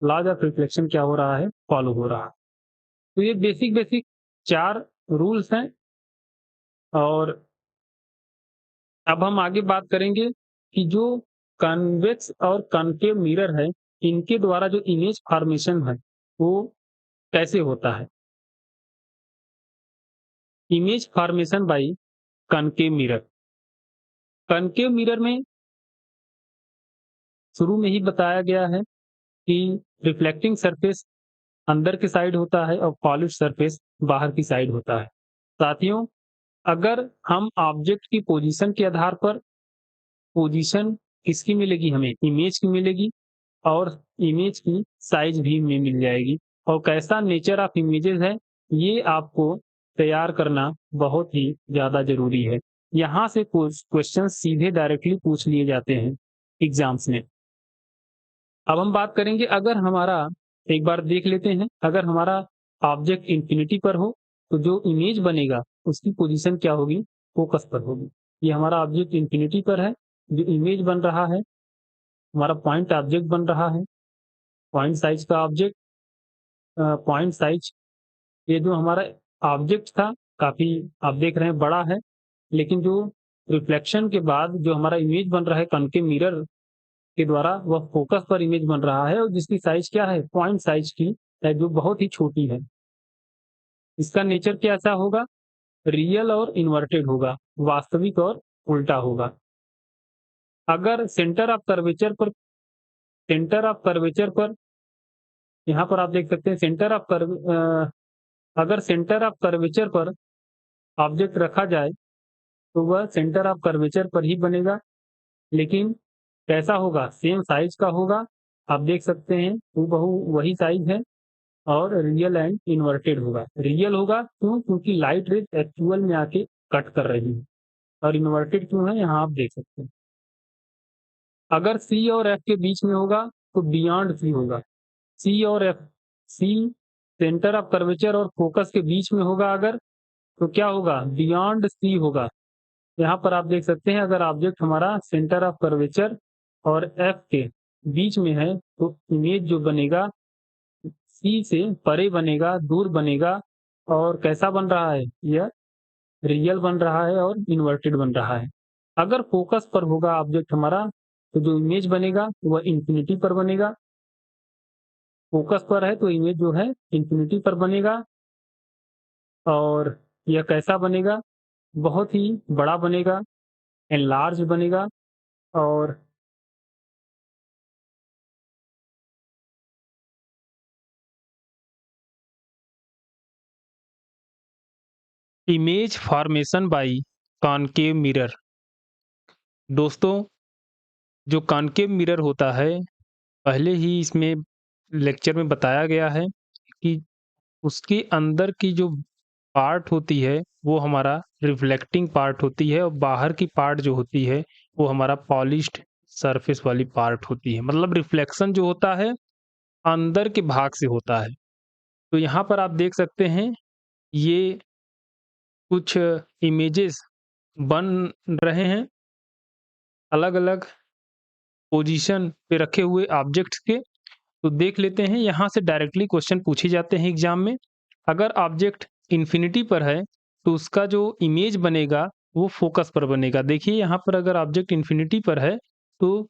लॉज ऑफ रिफ्लेक्शन क्या हो रहा है, फॉलो हो रहा है। तो ये बेसिक बेसिक 4 रूल्स हैं। और अब हम आगे बात करेंगे कि जो कन्वेक्स और कॉन्केव मिरर है, इनके द्वारा जो इमेज फॉर्मेशन है वो कैसे होता है। Image formation by concave mirror. Concave mirror में शुरू में ही बताया गया है कि रिफ्लेक्टिंग सरफेस अंदर की साइड होता है और पॉलिश सरफेस बाहर की साइड होता है। साथियों, अगर हम ऑब्जेक्ट की पोजीशन के आधार पर, पोजीशन किसकी मिलेगी, हमें इमेज की मिलेगी और इमेज की साइज भी हमें मिल जाएगी। और कैसा नेचर ऑफ इमेजेस है, ये आपको तैयार करना बहुत ही ज़्यादा ज़रूरी है। यहाँ से कुछ क्वेश्चन सीधे डायरेक्टली पूछ लिए जाते हैं एग्जाम्स में। अब हम बात करेंगे, अगर हमारा, एक बार देख लेते हैं, अगर हमारा ऑब्जेक्ट इंफिनिटी पर हो, तो जो इमेज बनेगा उसकी पोजीशन क्या होगी, फोकस पर होगी। ये हमारा ऑब्जेक्ट इंफिनिटी पर है, जो इमेज बन रहा है, हमारा पॉइंट ऑब्जेक्ट बन रहा है, पॉइंट साइज का ऑब्जेक्ट, पॉइंट साइज, ये जो हमारा ऑब्जेक्ट था काफी आप देख रहे हैं बड़ा है, लेकिन जो रिफ्लेक्शन के बाद जो हमारा इमेज बन रहा है कॉन्केव मिरर के द्वारा, वह फोकस पर इमेज बन रहा है और जिसकी साइज क्या है, पॉइंट साइज की है, जो बहुत ही छोटी है। इसका नेचर कैसा होगा, रियल और इन्वर्टेड होगा, वास्तविक और उल्टा होगा। अगर सेंटर ऑफ कर्वेचर पर यहाँ पर आप देख सकते हैं अगर सेंटर ऑफ कर्वेचर पर ऑब्जेक्ट रखा जाए, तो वह सेंटर ऑफ कर्वेचर पर ही बनेगा, लेकिन कैसा होगा, सेम साइज का होगा। आप देख सकते हैं हूबहू वही साइज है और रियल एंड इन्वर्टेड होगा। रियल होगा क्यों, क्योंकि लाइट रेज एक्चुअल में आके कट कर रही है। और इन्वर्टेड क्यों है, यहाँ आप देख सकते हैं। अगर सी और एफ के बीच में होगा, तो बियॉन्ड सी होगा। सी और F, C centre of curvature और फोकस के बीच में होगा अगर, तो क्या होगा, बियॉन्ड सी होगा। यहाँ पर आप देख सकते हैं अगर ऑब्जेक्ट हमारा सेंटर ऑफ कर्वेचर और एफ के बीच में है तो इमेज जो बनेगा सी से परे बनेगा, दूर बनेगा, और कैसा बन रहा है, यह रियल बन रहा है और इन्वर्टेड बन रहा है। अगर फोकस पर होगा ऑब्जेक्ट हमारा तो जो इमेज बनेगा वह इंफिनिटी पर बनेगा। फोकस पर है तो इमेज जो है इंफिनिटी पर बनेगा, और यह कैसा बनेगा, बहुत ही बड़ा बनेगा, एनलार्ज बनेगा। और image formation by concave mirror. दोस्तों, जो कॉनकेव मिरर होता है, पहले ही इसमें लेक्चर में बताया गया है कि उसके अंदर की जो पार्ट होती है वो हमारा रिफ्लेक्टिंग पार्ट होती है, और बाहर की पार्ट जो होती है वो हमारा पॉलिश्ड सरफेस वाली पार्ट होती है। मतलब रिफ्लेक्शन जो होता है अंदर के भाग से होता है। तो यहाँ पर आप देख सकते हैं ये कुछ इमेजेस बन रहे हैं अलग-अलग पोजीशन पे रखे हुए ऑब्जेक्ट्स के। तो देख लेते हैं, यहाँ से डायरेक्टली क्वेश्चन पूछे जाते हैं एग्जाम में। अगर ऑब्जेक्ट इन्फिनिटी पर है तो उसका जो इमेज बनेगा वो फोकस पर बनेगा। देखिए यहाँ पर अगर ऑब्जेक्ट इन्फिनिटी पर है तो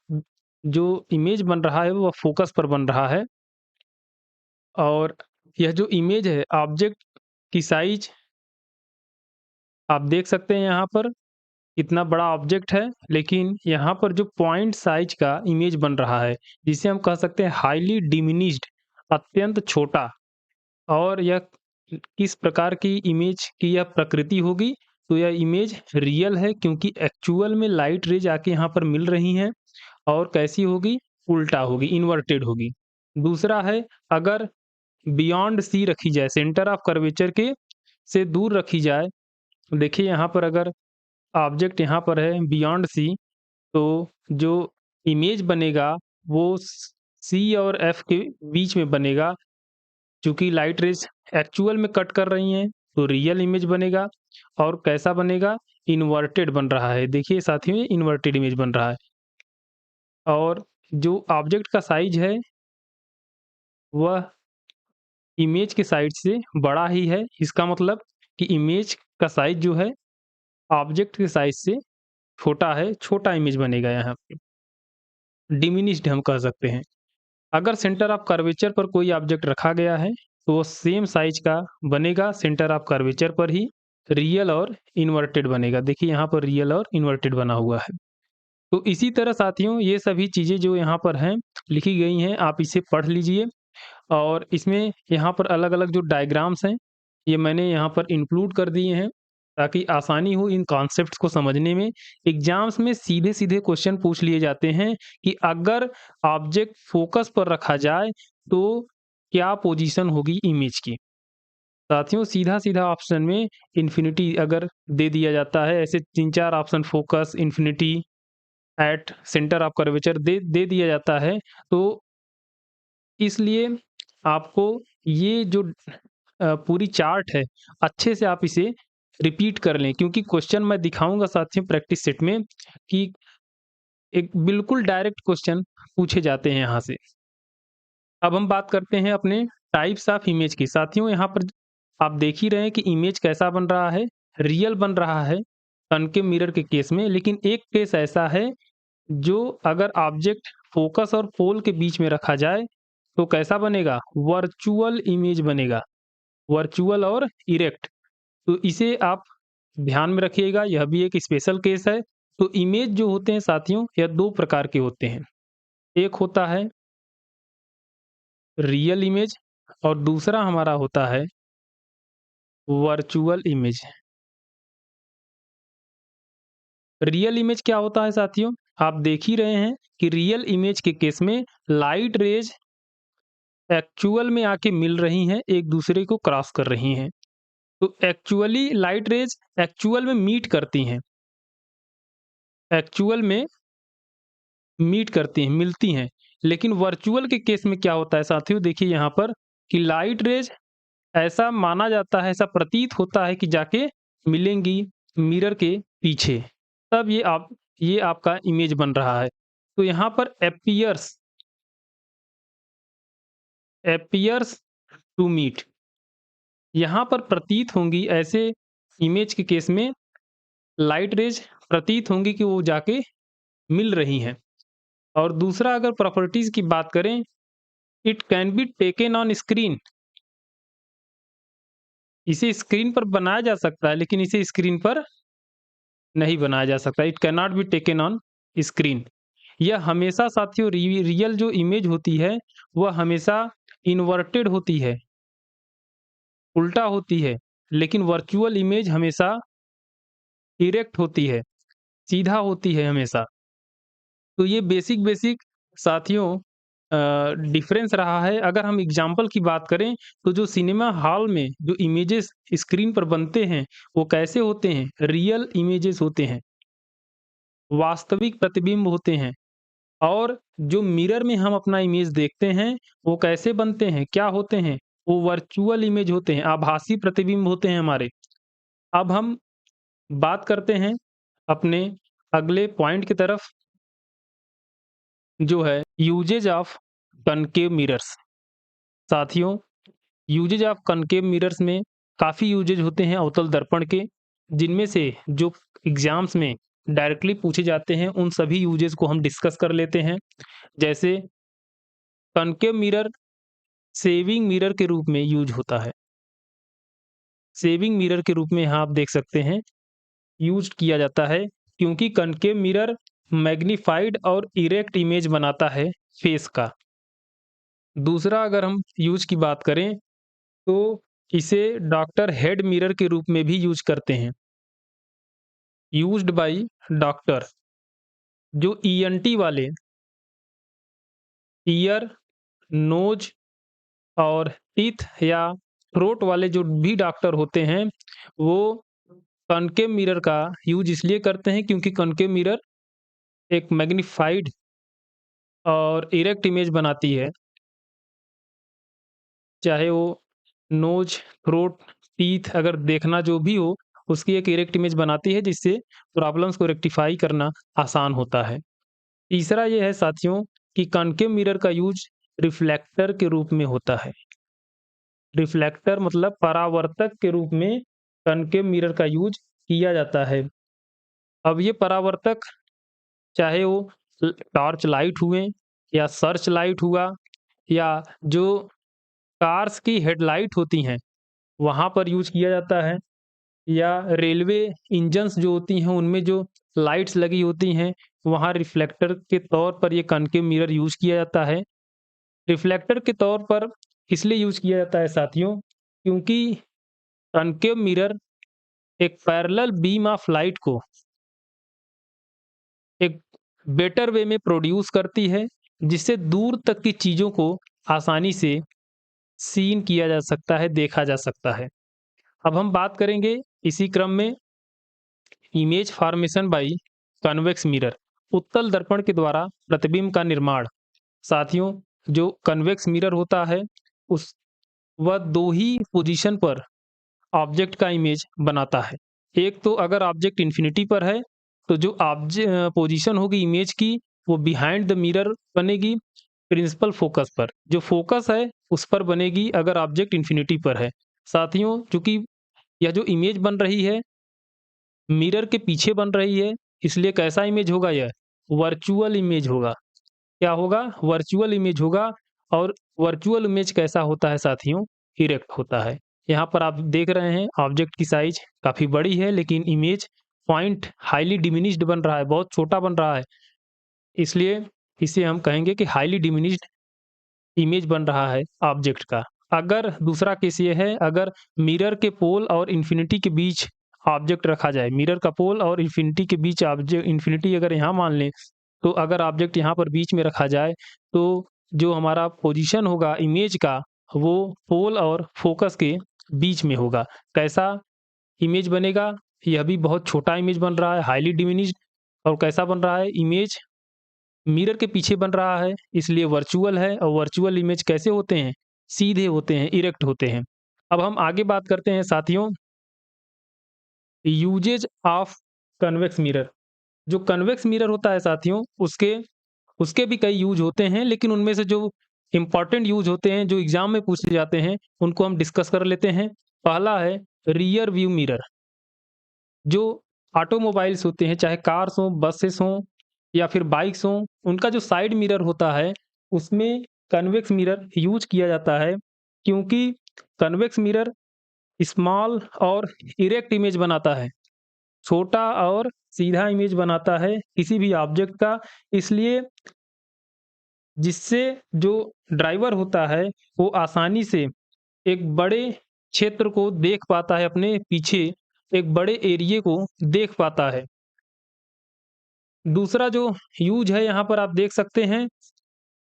जो इमेज बन रहा है वो फोकस पर बन रहा है, और यह जो इमेज है ऑब्जेक्ट की साइज आप देख सकते हैं यहाँ पर इतना बड़ा ऑब्जेक्ट है, लेकिन यहाँ पर जो पॉइंट साइज का इमेज बन रहा है जिसे हम कह सकते हैं हाईली डिमिनिश्ड, अत्यंत छोटा। और यह किस प्रकार की इमेज की यह प्रकृति होगी, तो यह इमेज रियल है क्योंकि एक्चुअल में लाइट रेज आके यहाँ पर मिल रही हैं, और कैसी होगी, उल्टा होगी, इन्वर्टेड होगी। दूसरा है, अगर बियॉन्ड सी रखी जाए, सेंटर ऑफ कर्वेचर के से दूर रखी जाए, देखिए यहाँ पर अगर ऑब्जेक्ट यहाँ पर है बियॉन्ड सी, तो जो इमेज बनेगा वो सी और एफ के बीच में बनेगा। चूंकि लाइट रेज एक्चुअल में कट कर रही हैं तो रियल इमेज बनेगा, और कैसा बनेगा, इन्वर्टेड बन रहा है। देखिए साथियों ये इन्वर्टेड इमेज बन रहा है, और जो ऑब्जेक्ट का साइज है वह इमेज के साइज से बड़ा ही है। इसका मतलब कि इमेज का साइज जो है ऑब्जेक्ट के साइज से छोटा है, छोटा इमेज बनेगा यहाँ पे, डिमिनिश्ड हम कह सकते हैं। अगर सेंटर ऑफ कर्वेचर पर कोई ऑब्जेक्ट रखा गया है तो वो सेम साइज का बनेगा, सेंटर ऑफ कर्वेचर पर ही रियल और इन्वर्टेड बनेगा। देखिए यहाँ पर रियल और इन्वर्टेड बना हुआ है। तो इसी तरह साथियों ये सभी चीज़ें जो यहाँ पर हैं लिखी गई हैं, आप इसे पढ़ लीजिए। और इसमें यहाँ पर अलग-अलग जो डायग्राम्स हैं ये मैंने यहाँ पर इंक्लूड कर दिए हैं ताकि आसानी हो इन कॉन्सेप्ट्स को समझने में। एग्जाम्स में सीधे-सीधे क्वेश्चन पूछ लिए जाते हैं कि अगर ऑब्जेक्ट फोकस पर रखा जाए तो क्या पोजीशन होगी इमेज की। साथियों सीधा-सीधा ऑप्शन में इन्फिनिटी अगर दे दिया जाता है, ऐसे 3-4 option focus, infinity, at centre of curvature दे दिया जाता है, तो इसलिए आपको ये जो पूरी चार्ट है अच्छे से आप इसे रिपीट कर लें, क्योंकि क्वेश्चन मैं दिखाऊंगा साथियों प्रैक्टिस सेट में कि एक बिल्कुल डायरेक्ट क्वेश्चन पूछे जाते हैं यहाँ से। अब हम बात करते हैं अपने टाइप्स ऑफ इमेज की। साथियों यहाँ पर आप देख ही रहे हैं कि इमेज कैसा बन रहा है, रियल बन रहा है कनकेव मिरर के केस में। लेकिन एक केस ऐसा है जो अगर ऑब्जेक्ट फोकस और पोल के बीच में रखा जाए तो कैसा बनेगा, वर्चुअल इमेज बनेगा, वर्चुअल और इरेक्ट। तो इसे आप ध्यान में रखिएगा, यह भी एक स्पेशल केस है। तो इमेज जो होते हैं साथियों यह दो प्रकार के होते हैं, एक होता है रियल इमेज और दूसरा हमारा होता है वर्चुअल इमेज। रियल इमेज क्या होता है साथियों, आप देख ही रहे हैं कि रियल इमेज के केस में लाइट रेज एक्चुअल में आके मिल रही हैं, एक दूसरे को क्रॉस कर रही हैं। तो एक्चुअली लाइट रेज एक्चुअल में मीट करती हैं, एक्चुअल में मीट करती हैं, मिलती हैं। लेकिन वर्चुअल के केस में क्या होता है साथियों, देखिए यहाँ पर कि लाइट रेज ऐसा माना जाता है, ऐसा प्रतीत होता है कि जाके मिलेंगी मिरर के पीछे, तब ये आपका इमेज बन रहा है। तो यहाँ पर एपियर्स टू मीट, यहाँ पर प्रतीत होंगी, ऐसे इमेज के केस में लाइट रेज प्रतीत होंगी कि वो जाके मिल रही हैं। और दूसरा अगर प्रॉपर्टीज की बात करें, it can be taken on screen, इसे स्क्रीन पर बनाया जा सकता है लेकिन इसे स्क्रीन पर नहीं बनाया जा सकता। It can not be taken on screen. यह हमेशा साथियों रियल जो इमेज होती है वह हमेशा इन्वर्टेड होती है, उल्टा होती है, लेकिन वर्चुअल इमेज हमेशा इरेक्ट होती है, सीधा होती है हमेशा। तो ये बेसिक बेसिक साथियों डिफरेंस रहा है। अगर हम एग्जाम्पल की बात करें तो जो सिनेमा हॉल में जो इमेजेस स्क्रीन पर बनते हैं वो कैसे होते हैं, रियल इमेजेस होते हैं, वास्तविक प्रतिबिंब होते हैं। और जो मिरर में हम अपना इमेज देखते हैं वो कैसे बनते हैं, क्या होते हैं, वो वर्चुअल इमेज होते हैं, आभासी प्रतिबिंब होते हैं हमारे। अब हम बात करते हैं अपने अगले पॉइंट की तरफ, जो है यूजेज ऑफ कनकेव मिरर्स। साथियों, यूजेज ऑफ कनकेव मिरर्स में काफ़ी यूजेज होते हैं अवतल दर्पण के, जिनमें से जो एग्जाम्स में डायरेक्टली पूछे जाते हैं उन सभी यूजेज को हम डिस्कस कर लेते हैं। जैसे कनकेव मिरर सेविंग मिरर के रूप में यूज होता है। सेविंग मिरर के रूप में यहाँ आप देख सकते हैं यूज किया जाता है, क्योंकि कनकेव मिरर मैग्नीफाइड और इरेक्ट इमेज बनाता है फेस का। दूसरा अगर हम यूज की बात करें तो इसे डॉक्टर हेड मिरर के रूप में भी यूज करते हैं, यूज्ड बाय डॉक्टर। जो ईएनटी वाले, ईयर, नोज और टीथ या थ्रोट वाले जो भी डॉक्टर होते हैं वो कनकेव मिरर का यूज इसलिए करते हैं क्योंकि कनकेव मिरर एक मैग्नीफाइड और इरेक्ट इमेज बनाती है, चाहे वो नोज, थ्रोट, टीथ अगर देखना जो भी हो, उसकी एक इरेक्ट इमेज बनाती है जिससे प्रॉब्लम्स को रेक्टिफाई करना आसान होता है। तीसरा ये है साथियों कि कनकेव मिरर का यूज रिफ्लेक्टर के रूप में होता है। रिफ्लेक्टर मतलब परावर्तक के रूप में कनकेव मिरर का यूज किया जाता है। अब ये परावर्तक चाहे वो टॉर्च लाइट हुए या सर्च लाइट हुआ या जो कार्स की हेडलाइट होती हैं वहाँ पर यूज किया जाता है, या रेलवे इंजन्स जो होती हैं उनमें जो लाइट्स लगी होती हैं वहाँ रिफ्लेक्टर के तौर पर ये कनकेव मिरर यूज किया जाता है। रिफ्लेक्टर के तौर पर इसलिए यूज किया जाता है साथियों क्योंकि कनकेव मिरर एक पैरेलल बीम ऑफ लाइट को एक बेटर वे में प्रोड्यूस करती है, जिससे दूर तक की चीज़ों को आसानी से सीन किया जा सकता है, देखा जा सकता है। अब हम बात करेंगे इसी क्रम में image formation by convex mirror, उत्तल दर्पण के द्वारा प्रतिबिंब का निर्माण। साथियों, जो कन्वेक्स मिरर होता है उस वह दो ही पोजीशन पर ऑब्जेक्ट का इमेज बनाता है। एक तो अगर ऑब्जेक्ट इन्फिनिटी पर है तो जो पोजीशन होगी इमेज की वो बिहाइंड द मिरर बनेगी, प्रिंसिपल फोकस पर। जो फोकस है उस पर बनेगी अगर ऑब्जेक्ट इन्फिनिटी पर है। साथियों, चूंकि यह जो इमेज बन रही है मिरर के पीछे बन रही है, इसलिए कैसा इमेज होगा, यह वर्चुअल इमेज होगा। क्या होगा, वर्चुअल इमेज होगा। और वर्चुअल इमेज कैसा होता है साथियों, इरेक्ट होता है। यहाँ पर आप देख रहे हैं ऑब्जेक्ट की साइज काफ़ी बड़ी है लेकिन इमेज पॉइंट हाईली डिमिनिश्ड बन रहा है, बहुत छोटा बन रहा है, इसलिए इसे हम कहेंगे कि हाईली डिमिनिश्ड इमेज बन रहा है ऑब्जेक्ट का। अगर दूसरा केस ये है, अगर मिरर के पोल और इन्फिनिटी के बीच ऑब्जेक्ट रखा जाए, मिरर का पोल और इन्फिनिटी के बीच ऑब्जेक्ट, इन्फिनिटी अगर यहाँ मान लें, तो अगर ऑब्जेक्ट यहाँ पर बीच में रखा जाए तो जो हमारा पोजीशन होगा इमेज का वो पोल और फोकस के बीच में होगा। कैसा इमेज बनेगा, यह भी बहुत छोटा इमेज बन रहा है, हाईली डिमिनिश्ड। और कैसा बन रहा है इमेज, मिरर के पीछे बन रहा है, इसलिए वर्चुअल है और वर्चुअल इमेज कैसे होते हैं? सीधे होते हैं, इरेक्ट होते हैं। अब हम आगे बात करते हैं साथियों, यूजेज ऑफ कन्वेक्स मिरर। जो कन्वेक्स मिरर होता है साथियों, उसके उसके भी कई यूज होते हैं, लेकिन उनमें से जो इम्पोर्टेंट यूज होते हैं, जो एग्जाम में पूछे जाते हैं, उनको हम डिस्कस कर लेते हैं। पहला है रियर व्यू मिरर। जो ऑटोमोबाइल्स होते हैं, चाहे कार्स हों, बसेस हों या फिर बाइक्स हों, उनका जो साइड मिरर होता है, उसमें कन्वेक्स मिरर यूज किया जाता है, क्योंकि कन्वेक्स मिरर स्मॉल और इरेक्ट इमेज बनाता है। छोटा और सीधा इमेज बनाता है किसी भी ऑब्जेक्ट का, इसलिए जिससे जो ड्राइवर होता है, वो आसानी से एक बड़े क्षेत्र को देख पाता है, अपने पीछे एक बड़े एरिये को देख पाता है। दूसरा जो यूज़ है, यहाँ पर आप देख सकते हैं,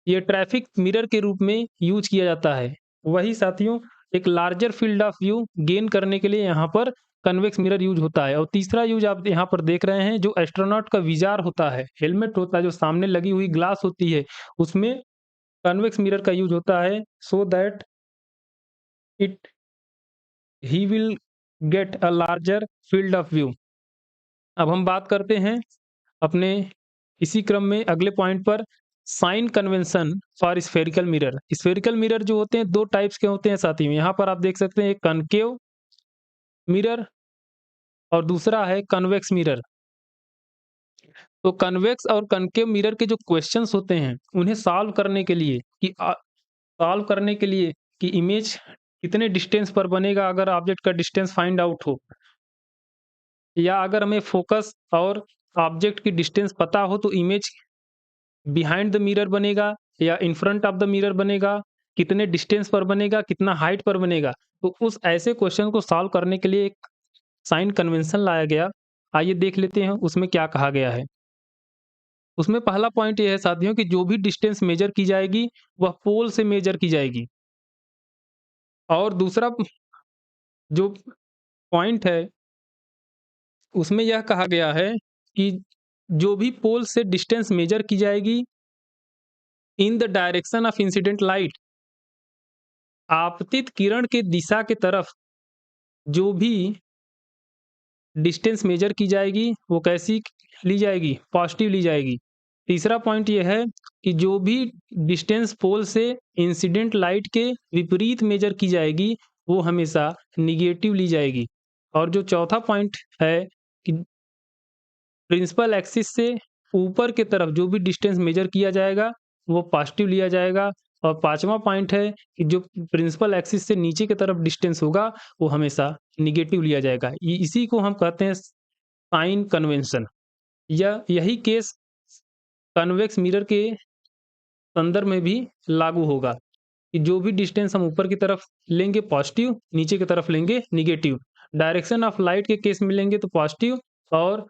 ये ट्रैफिक मिरर के रूप में यूज़ किया जाता है। वही साथियों, एक larger field of view gain करने के लिए यहाँ पर कन्वेक्स मिरर यूज़ होता है। और तीसरा यूज़ आप यहाँ पर देख रहे हैं, जो एस्ट्रोनॉट का विज़ार होता है, हेलमेट होता है, जो सामने लगी हुई ग्लास होती है, उसमें कन्वेक्स मिरर का यूज़ होता है, so that it he will get a larger field of view. अब हम बात करते हैं अपने इसी क्रम में अगले पॉइंट पर, sign convention for spherical mirror. Spherical mirror जो होते हैं, 2 टाइप्स के होते हैं साथियों। यहाँ पर आप देख सकते हैं, एक कनकेव मिरर और दूसरा है कन्वेक्स मिरर। तो कन्वेक्स और कनकेव मिरर के जो क्वेश्चंस होते हैं, उन्हें सॉल्व करने के लिए कि इमेज कितने डिस्टेंस पर बनेगा, अगर ऑब्जेक्ट का डिस्टेंस फाइंड आउट हो, या अगर हमें फोकस और ऑब्जेक्ट की डिस्टेंस पता हो, तो इमेज बिहाइंड द मिरर बनेगा या इन फ्रंट ऑफ द मिरर बनेगा, कितने डिस्टेंस पर बनेगा, कितना हाइट पर बनेगा। तो उस ऐसे क्वेश्चन को सॉल्व करने के लिए एक साइन कन्वेंशन लाया गया। आइए देख लेते हैं उसमें क्या कहा गया है। उसमें पहला पॉइंट ये है साथियों, कि जो भी डिस्टेंस मेजर की जाएगी, वह पोल से मेजर की जाएगी। और दूसरा जो पॉइंट है, उसमें यह कहा गया है कि जो भी पोल से डिस्टेंस मेजर की जाएगी, in the direction of incident light, आपतित किरण के दिशा के तरफ जो भी डिस्टेंस मेजर की जाएगी, वो कैसी ली जाएगी? पॉजिटिव ली जाएगी। तीसरा पॉइंट ये है कि जो भी डिस्टेंस पोल से इंसिडेंट लाइट के विपरीत मेजर की जाएगी, वो हमेशा नेगेटिव ली जाएगी। और जो चौथा पॉइंट है कि प्रिंसिपल एक्सिस से ऊपर की तरफ जो भी डिस्टेंस मेजर किया जाएगा, वो पॉजिटिव लिया जाएगा। और पाँचवां पॉइंट है कि जो प्रिंसिपल एक्सिस से नीचे की तरफ डिस्टेंस होगा, वो हमेशा नेगेटिव लिया जाएगा। इसी को हम कहते हैं साइन कन्वेंशन। यही केस कन्वेक्स मिरर के संदर्भ में भी लागू होगा, कि जो भी डिस्टेंस हम ऊपर की तरफ लेंगे पॉजिटिव, नीचे की तरफ लेंगे नेगेटिव। डायरेक्शन ऑफ लाइट के केस में लेंगे तो पॉजिटिव, और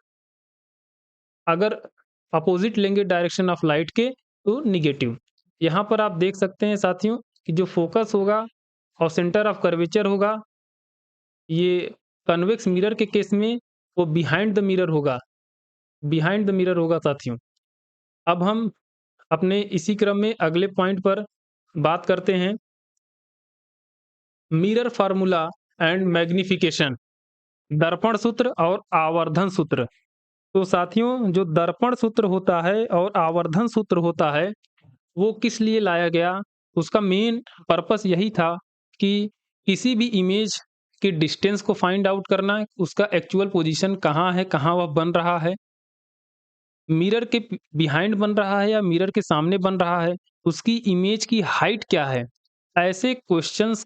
अगर अपोजिट लेंगे डायरेक्शन ऑफ लाइट के, तो नेगेटिव। यहाँ पर आप देख सकते हैं साथियों, कि जो फोकस होगा और सेंटर ऑफ कर्वेचर होगा, ये कन्वेक्स मिरर के केस में वो बिहाइंड द मिरर होगा, बिहाइंड द मिरर होगा साथियों। अब हम अपने इसी क्रम में अगले पॉइंट पर बात करते हैं, मिरर फार्मूला एंड मैग्निफिकेशन, दर्पण सूत्र और आवर्धन सूत्र। तो साथियों, जो दर्पण सूत्र होता है और आवर्धन सूत्र होता है, वो किस लिए लाया गया? उसका मेन पर्पस यही था कि किसी भी इमेज की डिस्टेंस को फाइंड आउट करना, उसका एक्चुअल पोजीशन कहाँ है, कहाँ वह बन रहा है, मिरर के बिहाइंड बन रहा है या मिरर के सामने बन रहा है, उसकी इमेज की हाइट क्या है। ऐसे क्वेश्चंस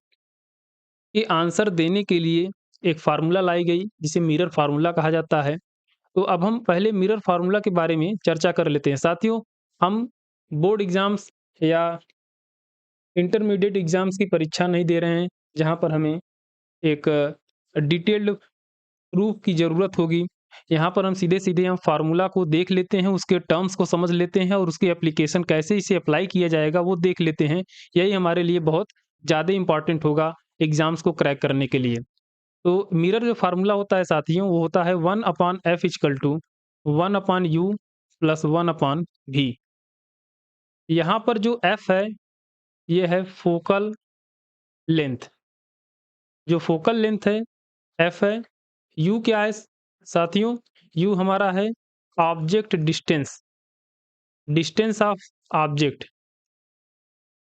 के आंसर देने के लिए एक फार्मूला लाई गई, जिसे मिरर फार्मूला कहा जाता है। तो अब हम पहले मिरर फार्मूला के बारे में चर्चा कर लेते हैं। साथियों, हम बोर्ड एग्जाम्स या इंटरमीडिएट एग्जाम्स की परीक्षा नहीं दे रहे हैं, जहाँ पर हमें एक डिटेल्ड प्रूफ की ज़रूरत होगी। यहाँ पर हम सीधे-सीधे हम फार्मूला को देख लेते हैं, उसके टर्म्स को समझ लेते हैं और उसकी एप्लीकेशन कैसे इसे अप्लाई किया जाएगा, वो देख लेते हैं। यही हमारे लिए बहुत ज़्यादा इम्पोर्टेंट होगा एग्ज़ाम्स को क्रैक करने के लिए। तो मिरर जो फार्मूला होता है साथियों, वो होता है 1/f = 1/u + 1/v। यहाँ पर जो एफ है ये है फोकल लेंथ, जो फोकल लेंथ है एफ है। यू क्या है साथियों? यू हमारा है object distance, distance of object,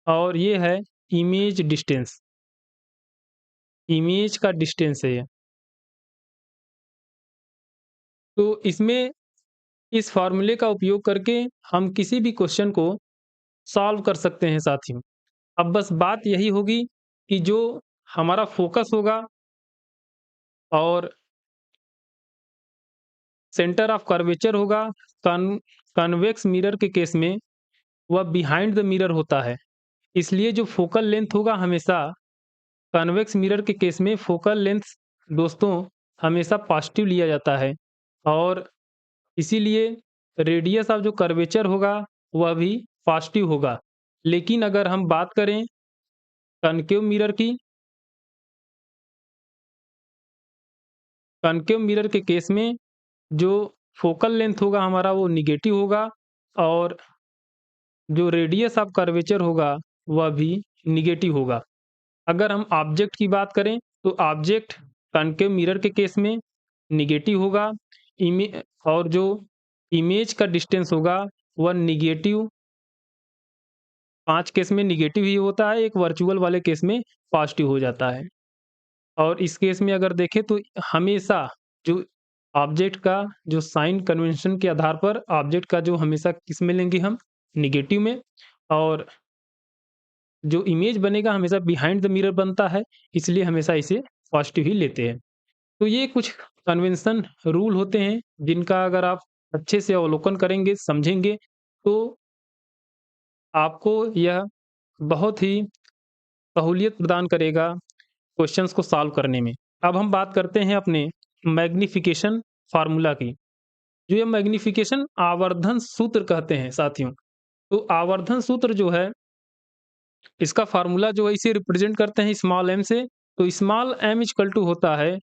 और ये है इमेज डिस्टेंस, इमेज का डिस्टेंस है ये। तो इसमें इस फॉर्मूले का उपयोग करके हम किसी भी क्वेश्चन को सॉल्व कर सकते हैं साथियों। अब बस बात यही होगी कि जो हमारा फोकस होगा और सेंटर ऑफ कर्वेचर होगा कन्वेक्स मिरर के केस में वह बिहाइंड द मिरर होता है। इसलिए जो फोकल लेंथ होगा हमेशा कन्वेक्स मिरर के केस में फोकल लेंथ दोस्तों हमेशा पॉजिटिव लिया जाता है, और इसीलिए रेडियस ऑफ जो कर्वेचर होगा वह भी पॉजिटिव होगा। लेकिन अगर हम बात करें कनकेव मिरर की, कनकेव मिरर के केस में जो फोकल लेंथ होगा हमारा वो निगेटिव होगा, और जो रेडियस ऑफ कर्वेचर होगा वह भी निगेटिव होगा। अगर हम ऑब्जेक्ट की बात करें तो ऑब्जेक्ट कनकेव मिरर के केस में निगेटिव होगा, और जो इमेज का डिस्टेंस होगा वह निगेटिव, 5 केस में निगेटिव ही होता है, एक वर्चुअल वाले केस में पॉजिटिव हो जाता है। और इस केस में अगर देखें तो हमेशा जो ऑब्जेक्ट का जो साइन कन्वेंशन के आधार पर ऑब्जेक्ट का जो हमेशा किस में लेंगे हम निगेटिव में, और जो इमेज बनेगा हमेशा बिहाइंड द मिरर बनता है, इसलिए हमेशा इसे पॉजिटिव ही लेते हैं। तो ये कुछ कन्वेंशन रूल होते हैं जिनका अगर आप अच्छे से अवलोकन करेंगे, समझेंगे, तो आपको यह बहुत ही सहूलियत प्रदान करेगा क्वेश्चंस को सॉल्व करने में। अब हम बात करते हैं अपने मैग्नीफिकेशन फार्मूला की। जो ये मैग्नीफिकेशन आवर्धन सूत्र कहते हैं साथियों। तो आवर्धन सूत्र जो है इसका फार्मूला जो है इसे रिप्रेजेंट करते हैं स्मॉल एम से। तो स्मॉल एम इक्वल टू होता है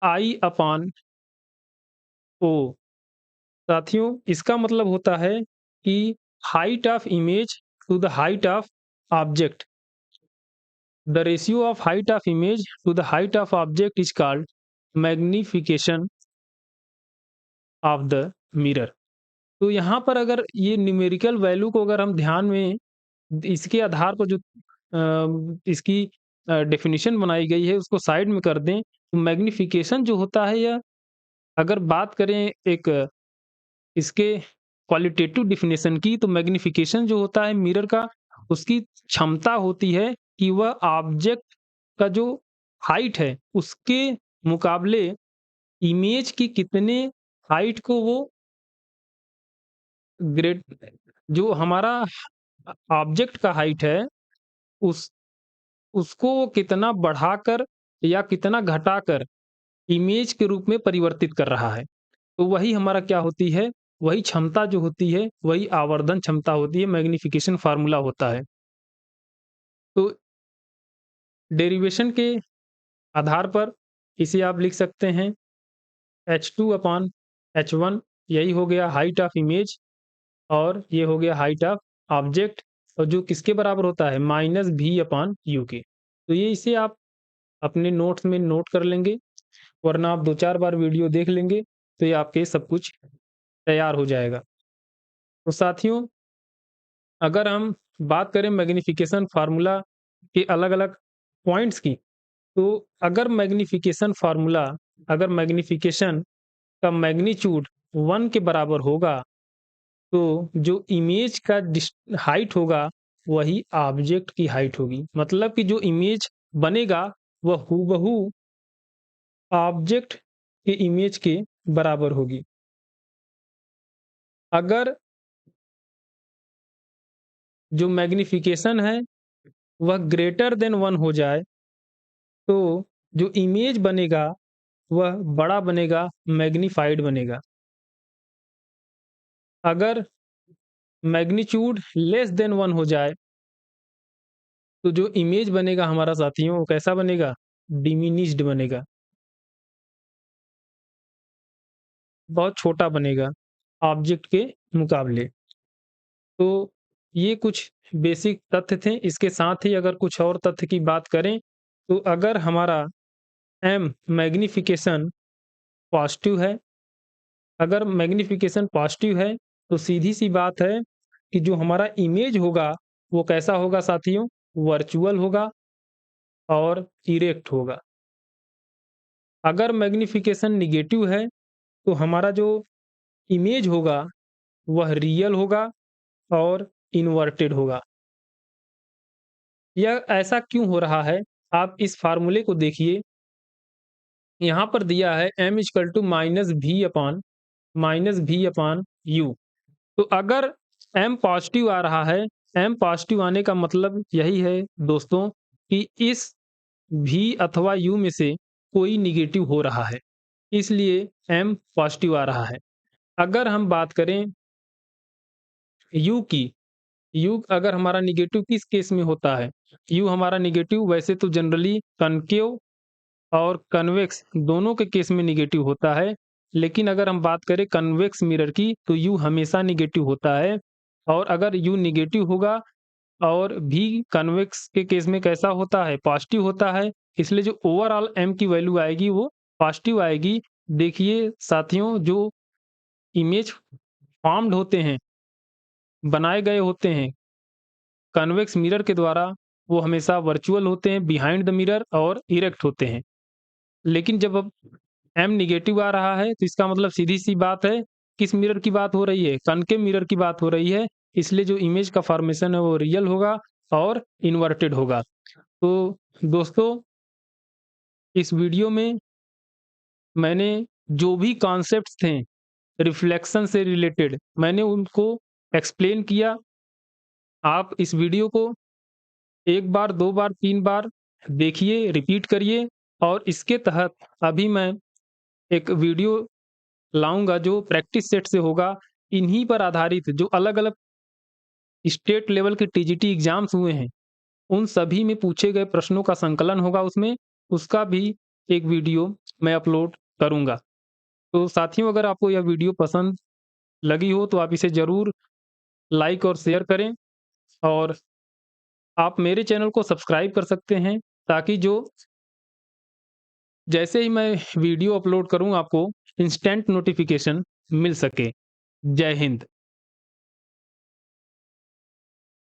आई अपॉन ओ। साथियों इसका मतलब होता है कि height of image to the height of object, the ratio of height of image to the height of object is called magnification of the mirror. तो यहाँ पर अगर ये न्यूमेरिकल वैल्यू को अगर हम ध्यान में इसके आधार पर जो इसकी डेफिनेशन बनाई गई है उसको साइड में कर दें, तो मैग्निफिकेशन जो होता है यह, अगर बात करें एक इसके क्वालिटेटिव डेफिनेशन की, तो मैग्निफिकेशन जो होता है मिरर का उसकी क्षमता होती है कि वह ऑब्जेक्ट का जो हाइट है उसके मुकाबले इमेज की कितने हाइट को वो ग्रेड, जो हमारा ऑब्जेक्ट का हाइट है उस उसको वो कितना बढ़ाकर या कितना घटाकर इमेज के रूप में परिवर्तित कर रहा है। तो वही हमारा क्या होती है, वही क्षमता जो होती है वही आवर्धन क्षमता होती है, मैग्निफिकेशन फार्मूला होता है। तो डेरिवेशन के आधार पर इसे आप लिख सकते हैं h2 अपॉन h1, यही हो गया हाइट ऑफ इमेज, और ये हो गया हाइट ऑफ ऑब्जेक्ट, और जो किसके बराबर होता है माइनस भी अपॉन यू के। तो ये इसे आप अपने नोट्स में नोट कर लेंगे, वरना आप 2-4 बार वीडियो देख लेंगे तो ये आपके सब कुछ तैयार हो जाएगा। तो साथियों अगर हम बात करें मैग्निफिकेशन फार्मूला के अलग-अलग पॉइंट्स की, तो अगर मैग्निफिकेशन फार्मूला, अगर मैग्निफिकेशन का मैग्नीट्यूड 1 के बराबर होगा, तो जो इमेज का हाइट होगा वही ऑब्जेक्ट की हाइट होगी। मतलब कि जो इमेज बनेगा वह हूबहू ऑब्जेक्ट के इमेज के बराबर होगी। अगर जो मैग्निफिकेशन है वह ग्रेटर देन 1 हो जाए, तो जो इमेज बनेगा वह बड़ा बनेगा, मैग्नीफाइड बनेगा। अगर मैग्नीट्यूड लेस देन 1 हो जाए, तो जो इमेज बनेगा हमारा साथियों वो कैसा बनेगा, डिमिनिश्ड बनेगा, बहुत छोटा बनेगा ऑब्जेक्ट के मुकाबले। तो ये कुछ बेसिक तथ्य थे। इसके साथ ही अगर कुछ और तथ्य की बात करें, तो अगर हमारा एम मैग्नीफिकेशन पॉजिटिव है, अगर मैग्नीफिकेशन पॉजिटिव है, तो सीधी-सी बात है कि जो हमारा इमेज होगा, वो कैसा होगा साथियों? वर्चुअल होगा और इरेक्ट होगा। अगर मैग्नीफिकेशन नेगेटिव है, तो हमारा जो इमेज होगा, वह रियल होगा और इन्वर्टेड होगा। यह ऐसा क्यों हो रहा है? आप इस फ़ॉर्मूले को देखिए, यहाँ पर दिया है m equal to minus v upon u। तो अगर m पॉजिटिव आ रहा है, m पॉजिटिव आने का मतलब यही है दोस्तों कि इस v अथवा u में से कोई नेगेटिव हो रहा है, इसलिए m पॉजिटिव आ रहा है। अगर हम बात करें u की, u अगर हमारा नेगेटिव किस केस में होता है? u हमारा नेगेटिव वैसे तो जनरली कॉन्केव और कन्वेक्स दोनों के केस में नेगेटिव होता है, लेकिन अगर हम बात करें कन्वेक्स मिरर की, तो यू हमेशा नेगेटिव होता है। और अगर यू नेगेटिव होगा और भी कन्वेक्स के केस में कैसा होता है? पॉजिटिव होता है। इसलिए जो ओवरऑल एम की वैल्यू आएगी वो पॉजिटिव आएगी। देखिए साथियों, जो इमेज फॉर्म्ड होते हैं, बनाए गए होते हैं कन्वेक्स मिरर के द्वारा, वो हमेशा वर्चुअल होते हैं, बिहाइंड द मिरर और इरेक्ट होते हैं। लेकिन जब अब एम नेगेटिव आ रहा है, तो इसका मतलब सीधी-सी बात है, किस मिरर की बात हो रही है? कॉनकेव मिरर की बात हो रही है, इसलिए जो इमेज का फॉर्मेशन है वो रियल होगा और इन्वर्टेड होगा। तो दोस्तों, इस वीडियो में मैंने जो भी कॉन्सेप्ट्स थे रिफ्लेक्शन से रिलेटेड, मैंने उनको एक्सप्लेन किया। आप इस वीडियो को 1 बार, 2 बार, 3 बार देखिए, रिपीट करिए और इसके तहत अभी मैं एक वीडियो लाऊँगा जो प्रैक्टिस सेट से होगा। इन्हीं पर आधारित जो अलग-अलग स्टेट लेवल के टीजीटी एग्ज़ाम्स हुए हैं, उन सभी में पूछे गए प्रश्नों का संकलन होगा उसमें, उसका भी एक वीडियो मैं अपलोड करूँगा। तो साथियों, अगर आपको यह वीडियो पसंद लगी हो तो आप इसे ज़रूर लाइक और शेयर करें और आप मेरे चैनल को सब्सक्राइब कर सकते हैं, ताकि जो जैसे ही मैं वीडियो अपलोड करूँ आपको इंस्टेंट नोटिफ़िकेशन मिल सके। जय हिंद।